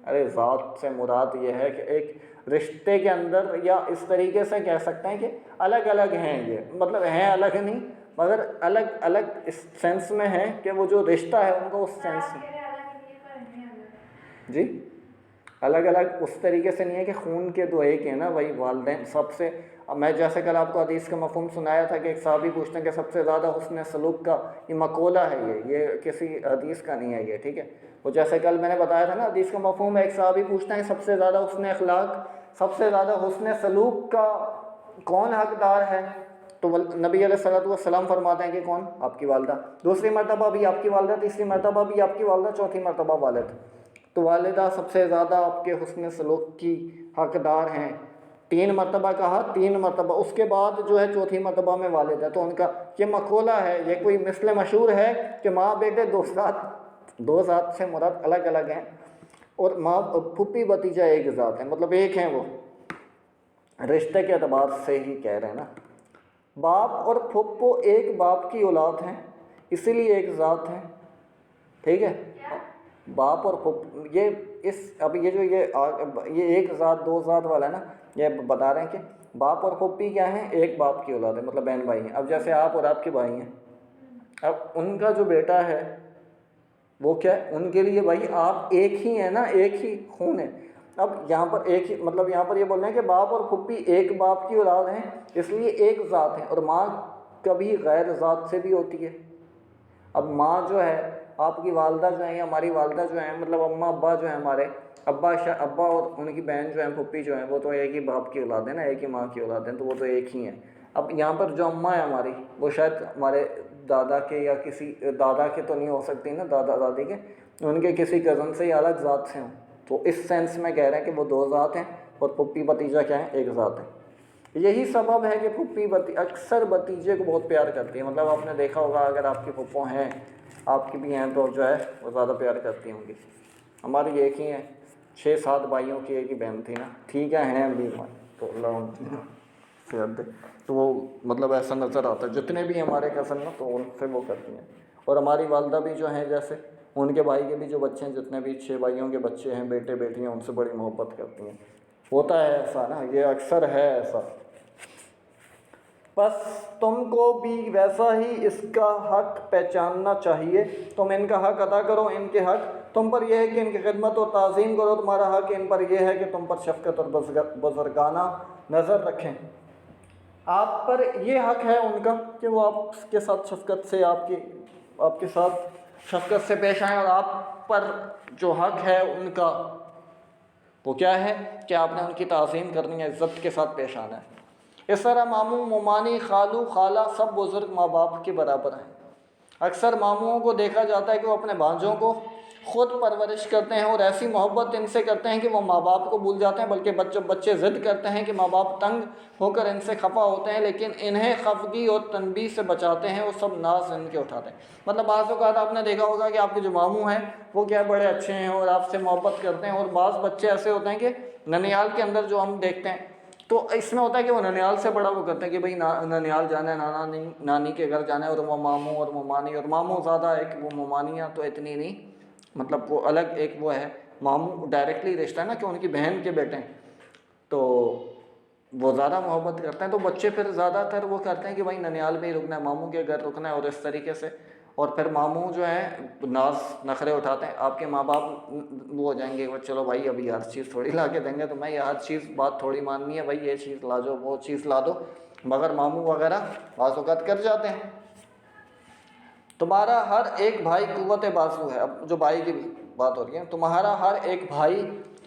ارے ذات سے مراد یہ ہے کہ ایک رشتے کے اندر، یا اس طریقے سے کہہ سکتے ہیں کہ الگ الگ ہیں، یہ مطلب ہیں الگ نہیں مگر الگ الگ اس سینس میں ہے کہ وہ جو رشتہ ہے ان کو اس سینس میں، جی الگ الگ اس طریقے سے نہیں ہے کہ خون کے دو ایک ہیں نا، وہی والدین سب سے. اب میں جیسے کل آپ کو حدیث کا مفہوم سنایا تھا کہ ایک صحابی پوچھتے ہیں کہ سب سے زیادہ حسن سلوک کا یہ مقولہ ہے، یہ کسی حدیث کا نہیں ہے یہ، ٹھیک ہے. وہ جیسے کل میں نے بتایا تھا نا حدیث کا مفہوم ہے، ایک صحابی پوچھتے ہیں سب سے زیادہ حسن اخلاق، سب سے زیادہ حسن سلوک کا کون حقدار ہے؟ تو نبی علیہ الصلوۃ والسلام فرماتے ہیں کہ کون؟ آپ کی والدہ. دوسری مرتبہ بھی آپ کی والدہ، تیسری مرتبہ بھی آپ کی والدہ، چوتھی مرتبہ والد. تو والدہ سب سے زیادہ آپ کے حسن سلوک کی حقدار ہیں. 3 مرتبہ کہا، 3 مرتبہ، اس کے بعد جو ہے چوتھی مرتبہ میں والد ہے. تو ان کا یہ مقولہ ہے، یہ کوئی مثل مشہور ہے کہ ماں بیٹے دو ذات سے مراد الگ الگ ہیں، اور ماں پھوپھی بھتیجا ایک ذات ہے، مطلب ایک ہیں. وہ رشتے کے اعتبار سے ہی کہہ رہے ہیں نا. باپ اور پھپھو ایک باپ کی اولاد ہیں، اسی لیے ایک ذات ہیں، ٹھیک ہے. باپ اور پھپھو یہ اس اب یہ جو یہ ایک ذات دو ذات والا ہے نا، یہ بتا رہے ہیں کہ باپ اور پھوپھی کیا ہیں؟ ایک باپ کی اولاد ہے، مطلب بہن بھائی ہیں. اب جیسے آپ اور آپ کے بھائی ہیں، اب ان کا جو بیٹا ہے وہ کیا ہے؟ ان کے لیے بھائی آپ ایک ہی ہیں نا، ایک ہی خون ہے. اب یہاں پر ایک ہی مطلب یہاں پر یہ بول رہے ہیں کہ باپ اور پھوپھی ایک باپ کی اولاد ہیں، اس لیے ایک ذات ہے. اور ماں کبھی غیر ذات سے بھی ہوتی ہے. اب ماں جو ہے، آپ کی والدہ جو ہیں یا ہماری والدہ جو ہیں، مطلب اماں ابا جو ہیں ہمارے، ابا اور ان کی بہن جو ہیں پھوپھی جو ہیں، وہ تو ایک ہی باپ کی اولاد ہیں نا، ایک ہی ماں کی اولاد ہیں، تو وہ تو ایک ہی ہیں. اب یہاں پر جو اماں ہے ہماری، وہ شاید ہمارے دادا کے یا کسی دادا کے تو نہیں ہو سکتی نا، دادا دادی کے، ان کے کسی کزن سے یا الگ ذات سے ہوں. تو اس سینس میں کہہ رہے ہیں کہ وہ 2 ذات ہیں، اور پھوپھی بھتیجا کیا ہے؟ ایک ذات ہے. یہی سبب ہے کہ پھوپھی اکثر بھتیجے کو بہت پیار کرتی ہے. مطلب آپ نے دیکھا ہوگا اگر آپ کی پھپھو ہیں، آپ کی بھی ہیں، تو جو ہے وہ زیادہ پیار کرتی ہوں گی. ہماری ایک ہی ہیں، 6-7 بھائیوں کی ایک ہی بہن تھی نا، ٹھیک ہے، ہیں بھی تو اللہ صحت دے. تو وہ مطلب ایسا نظر آتا ہے جتنے بھی ہمارے کزن نا، تو ان سے وہ کرتی ہیں. اور ہماری والدہ بھی جو ہیں، جیسے ان کے بھائی کے بھی جو بچے ہیں، جتنے بھی 6 بھائیوں کے بچے ہیں، بیٹے بیٹیاں، ان سے بڑی محبت کرتی ہیں. ہوتا ہے ایسا نا، یہ اکثر ہے ایسا. بس تم کو بھی ویسا ہی اس کا حق پہچاننا چاہیے. تم ان کا حق ادا کرو، ان کے حق تم پر یہ ہے کہ ان کی خدمت اور تعظیم کرو. تمہارا حق ان پر یہ ہے کہ تم پر شفقت اور بزرگانہ نظر رکھیں. آپ پر یہ حق ہے ان کا کہ وہ آپ کے ساتھ شفقت سے آپ کے ساتھ شفقت سے پیش آئیں. اور آپ پر جو حق ہے ان کا وہ کیا ہے کہ آپ نے ان کی تعظیم کرنی ہے، عزت کے ساتھ پیش آنا ہے. اس طرح ماموں، ممانی، خالو، خالہ سب بزرگ ماں باپ کے برابر ہیں. اکثر ماموں کو دیکھا جاتا ہے کہ وہ اپنے بھانجوں کو خود پرورش کرتے ہیں اور ایسی محبت ان سے کرتے ہیں کہ وہ ماں باپ کو بھول جاتے ہیں. بلکہ جب بچے ضد کرتے ہیں کہ ماں باپ تنگ ہو کر ان سے خفا ہوتے ہیں، لیکن انہیں خفگی اور تنبیہ سے بچاتے ہیں، وہ سب ناز ان کے اٹھاتے ہیں. مطلب بعض اوقات آپ نے دیکھا ہوگا کہ آپ کے جو ماموں ہیں وہ کیا بڑے اچھے ہیں اور آپ سے محبت کرتے ہیں. اور بعض بچے ایسے ہوتے ہیں کہ ننیال کے اندر جو ہم دیکھتے ہیں، تو اس میں ہوتا ہے کہ وہ ننیال سے بڑا وہ کرتے ہیں کہ بھئی ننیال جانا ہے، نانا نانی کے گھر جانا ہے، اور وہ ماموں اور ممانی، اور ماموں زیادہ ایک وہ ممانیاں تو اتنی نہیں، مطلب وہ الگ ایک وہ ہے. ماموں ڈائریکٹلی رشتہ ہے نا کہ ان کی بہن کے بیٹے ہیں، تو وہ زیادہ محبت کرتے ہیں. تو بچے پھر زیادہ تر وہ کرتے ہیں کہ بھائی ننیال میں ہی رکنا ہے، ماموں کے گھر رکنا ہے، اور اس طریقے سے. اور پھر ماموں جو ہیں ناز نخرے اٹھاتے ہیں. آپ کے ماں باپ وہ ہو جائیں گے کہ چلو بھائی ابھی ہر چیز تھوڑی لا کے دیں گے تمہیں، یہ ہر چیز بات تھوڑی ماننی ہے بھائی، یہ چیز لا دو، وہ چیز لا دو. مگر ماموں وغیرہ بعض اوقات کر جاتے ہیں. تمہارا ہر ایک بھائی قوت بازو ہے. اب جو بھائی کی بات ہو رہی ہے، تمہارا ہر ایک بھائی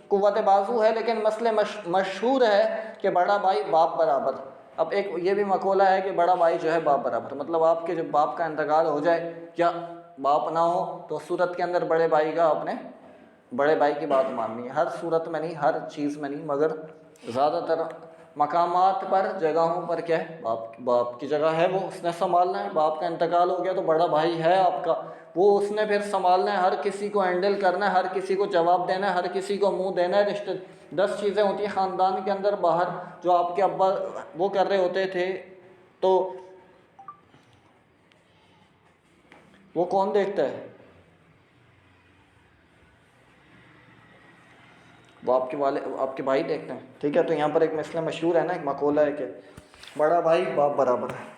قوت بازو ہے، لیکن مسئلے مشہور ہے کہ بڑا بھائی باپ برابر. اب ایک یہ بھی مقولہ ہے کہ بڑا بھائی جو ہے باپ برابر، مطلب آپ کے جب باپ کا انتقال ہو جائے یا باپ نہ ہو تو صورت کے اندر بڑے بھائی کا اپنے بڑے بھائی کی بات ماننی ہے. ہر صورت میں نہیں، ہر چیز میں نہیں، مگر زیادہ تر مقامات پر، جگہوں پر کیا ہے، باپ کی جگہ ہے، وہ اس نے سنبھالنا ہے. باپ کا انتقال ہو گیا تو بڑا بھائی ہے آپ کا، وہ اس نے پھر سنبھالنا ہے، ہر کسی کو ہینڈل کرنا ہے، ہر کسی کو جواب دینا ہے، ہر کسی کو منہ دینا ہے. 10 چیزیں ہوتی ہیں خاندان کے اندر باہر جو آپ کے ابا وہ کر رہے ہوتے تھے، تو وہ کون دیکھتا ہے؟ وہ آپ کے بھائی دیکھتے ہیں، ٹھیک ہے. تو یہاں پر ایک مسئلہ مشہور ہے نا، ایک مقولہ ہے کہ بڑا بھائی باپ برابر ہے.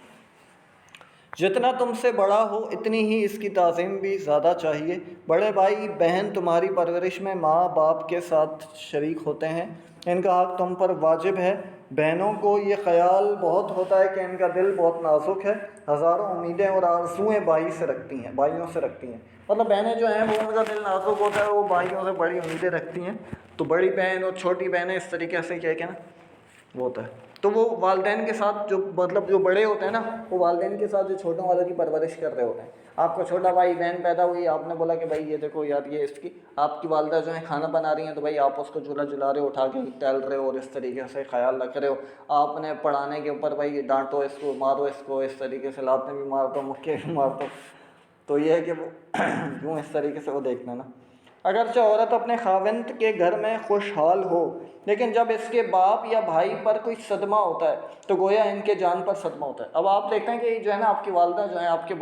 جتنا تم سے بڑا ہو اتنی ہی اس کی تعظیم بھی زیادہ چاہیے. بڑے بھائی بہن تمہاری پرورش میں ماں باپ کے ساتھ شریک ہوتے ہیں، ان کا حق تم پر واجب ہے. بہنوں کو یہ خیال بہت ہوتا ہے کہ ان کا دل بہت نازک ہے، ہزاروں امیدیں اور آرزوئیں بھائیوں سے رکھتی ہیں. مطلب بہنیں جو ہیں وہ ان کا دل نازک ہوتا ہے، وہ بھائیوں سے بڑی امیدیں رکھتی ہیں. تو بڑی بہن اور چھوٹی بہنیں اس طریقے سے کیا نا وہ ہوتا ہے. تو وہ والدین کے ساتھ جو بڑے ہوتے ہیں نا، وہ والدین کے ساتھ جو چھوٹوں والوں کی پرورش کر رہے ہوتے ہیں. آپ کا چھوٹا بھائی بہن پیدا ہوئی، آپ نے بولا کہ بھائی یہ دیکھو یار یہ اس کی، آپ کی والدہ جو ہے کھانا بنا رہی ہیں تو بھائی آپ اس کو جھولا جھلا رہے ہو، اٹھا کے ٹہل رہے ہو اور اس طریقے سے خیال رکھ رہے ہو. آپ نے پڑھانے کے اوپر بھائی ڈانٹو اس کو، مارو اس کو، اس طریقے سے لاتے بھی مار دو، مکے بھی مار دو. تو یہ ہے کہ وہ یوں اس طریقے سے وہ دیکھنا نا. اگرچہ عورت اپنے خاوند کے گھر میں خوشحال ہو، لیکن جب اس کے باپ یا بھائی پر کوئی صدمہ ہوتا ہے تو گویا ان کے جان پر صدمہ ہوتا ہے. اب آپ دیکھتے ہیں کہ جو ہے نا آپ کی والدہ جو ہیں آپ کے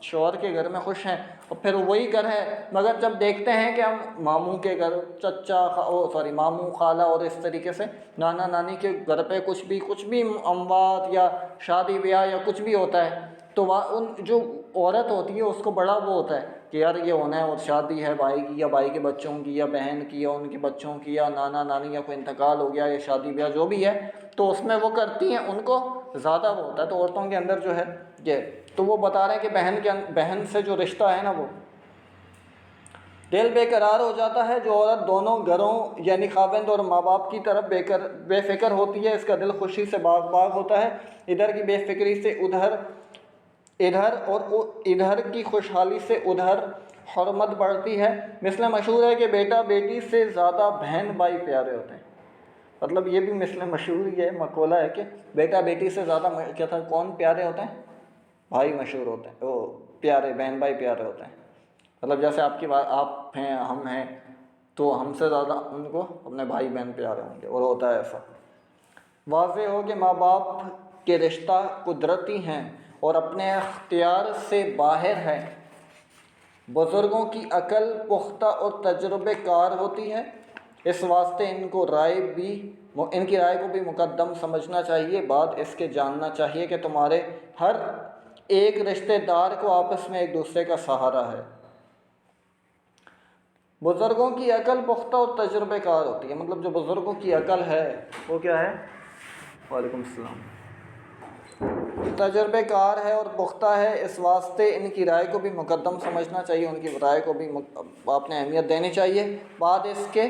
شوہر کے گھر میں خوش ہیں، اور پھر وہی گھر ہے، مگر جب دیکھتے ہیں کہ ہم ماموں کے گھر، ماموں خالہ اور اس طریقے سے نانا نانی کے گھر پہ کچھ بھی اموات یا شادی بیاہ یا کچھ بھی ہوتا ہے، تو ان جو عورت ہوتی ہے اس کو بڑا وہ ہوتا ہے کہ یار یہ ہونا ہے، اور شادی ہے بھائی کی یا بھائی کے بچوں کی یا بہن کی یا ان کے بچوں کی یا نانا نانی یا کوئی انتقال ہو گیا یا شادی بیاہ جو بھی ہے، تو اس میں وہ کرتی ہیں، ان کو زیادہ وہ ہوتا ہے. تو عورتوں کے اندر جو ہے یہ، تو وہ بتا رہے ہیں کہ بہن سے جو رشتہ ہے نا وہ دل بے قرار ہو جاتا ہے. جو عورت دونوں گھروں یعنی خاوند اور ماں باپ کی طرف بے فکر ہوتی ہے، اس کا دل خوشی سے باغ ہوتا ہے. ادھر کی بے فکری سے ادھر اور ادھر کی خوشحالی سے ادھر حرمت بڑھتی ہے. مثل مشہور ہے کہ بیٹا بیٹی سے زیادہ بہن بھائی پیارے ہوتے ہیں. مطلب یہ بھی مثل مشہور ہی ہے، مقولہ ہے کہ بیٹا بیٹی سے زیادہ کون پیارے ہوتے ہیں؟ بھائی مشہور ہوتے ہیں، وہ پیارے بہن بھائی پیارے ہوتے ہیں. مطلب جیسے آپ ہیں، ہم ہیں، تو ہم سے زیادہ ان کو اپنے بھائی بہن پیارے ہوں گے، اور ہوتا ہے ایسا. واضح ہو کہ ماں باپ کے رشتہ قدرتی ہیں اور اپنے اختیار سے باہر ہے. بزرگوں کی عقل پختہ اور تجربے کار ہوتی ہے، اس واسطے ان کی رائے کو بھی مقدم سمجھنا چاہیے. بات اس کے جاننا چاہیے کہ تمہارے ہر ایک رشتہ دار کو آپس میں ایک دوسرے کا سہارا ہے. بزرگوں کی عقل پختہ اور تجربے کار ہوتی ہے. مطلب جو بزرگوں کی عقل ہے وہ کیا ہے؟ وعلیکم السلام. تجربے کار ہے اور پختہ ہے، اس واسطے ان کی رائے کو بھی مقدم سمجھنا چاہیے، ان کی رائے کو بھی آپ نے اہمیت دینی چاہیے. بعد اس کے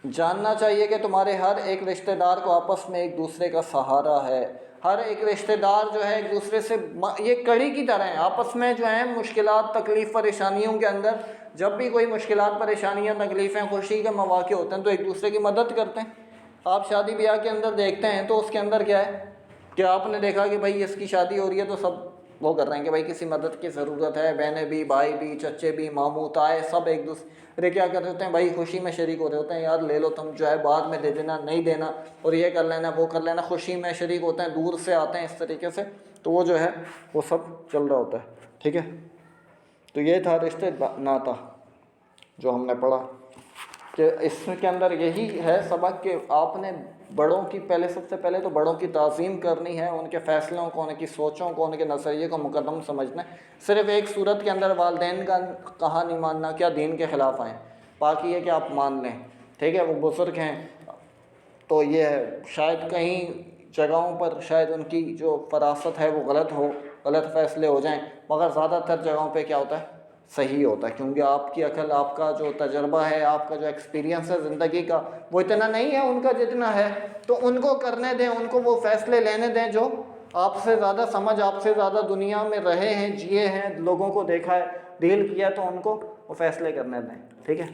جاننا چاہیے کہ تمہارے ہر ایک رشتہ دار کو آپس میں ایک دوسرے کا سہارا ہے. ہر ایک رشتہ دار جو ہے ایک دوسرے سے یہ کڑی کی طرح ہیں، آپس میں جو ہیں مشکلات تکلیف پریشانیوں کے اندر جب بھی کوئی مشکلات پریشانیاں تکلیفیں خوشی کے مواقع ہوتے ہیں تو ایک دوسرے کی مدد کرتے ہیں. آپ شادی بیاہ کے اندر دیکھتے ہیں تو اس کے اندر کیا ہے کہ آپ نے دیکھا کہ بھائی اس کی شادی ہو رہی ہے تو سب وہ کر رہے ہیں کہ بھائی کسی مدد کی ضرورت ہے، بہنیں بھی، بھائی بھی، چچے بھی، ماموں تائے سب ایک دوسرے کیا کر رہے ہوتے ہیں بھائی خوشی میں شریک ہو رہے ہوتے ہیں. یار لے لو تم جو ہے بعد میں دے دینا، نہیں دینا، اور یہ کر لینا وہ کر لینا، خوشی میں شریک ہوتے ہیں، دور سے آتے ہیں اس طریقے سے. تو وہ جو ہے وہ سب چل رہا ہوتا ہے. ٹھیک ہے، تو یہ تھا رشتے ناتا جو ہم نے پڑھا کہ اس کے اندر یہی ہے سبق کہ آپ نے بڑوں کی سب سے پہلے تو بڑوں کی تعظیم کرنی ہے، ان کے فیصلوں کو، ان کی سوچوں کو، ان کے نظریے کو مقدم سمجھنا ہے. صرف ایک صورت کے اندر والدین کا کہا نہیں ماننا کیا دین کے خلاف آئیں، باقی یہ کہ آپ مان لیں. ٹھیک ہے، وہ بزرگ ہیں تو یہ ہے، شاید کہیں جگہوں پر شاید ان کی جو فراست ہے وہ غلط فیصلے ہو جائیں، مگر زیادہ تر جگہوں پہ کیا ہوتا ہے؟ صحیح ہوتا ہے، کیونکہ آپ کی عقل، آپ کا جو تجربہ ہے، آپ کا جو ایکسپیرینس ہے زندگی کا وہ اتنا نہیں ہے ان کا جتنا ہے. تو ان کو کرنے دیں، ان کو وہ فیصلے لینے دیں جو آپ سے زیادہ سمجھ، آپ سے زیادہ دنیا میں رہے ہیں، جیے ہیں، لوگوں کو دیکھا ہے، ڈیل کیا، تو ان کو وہ فیصلے کرنے دیں. ٹھیک ہے.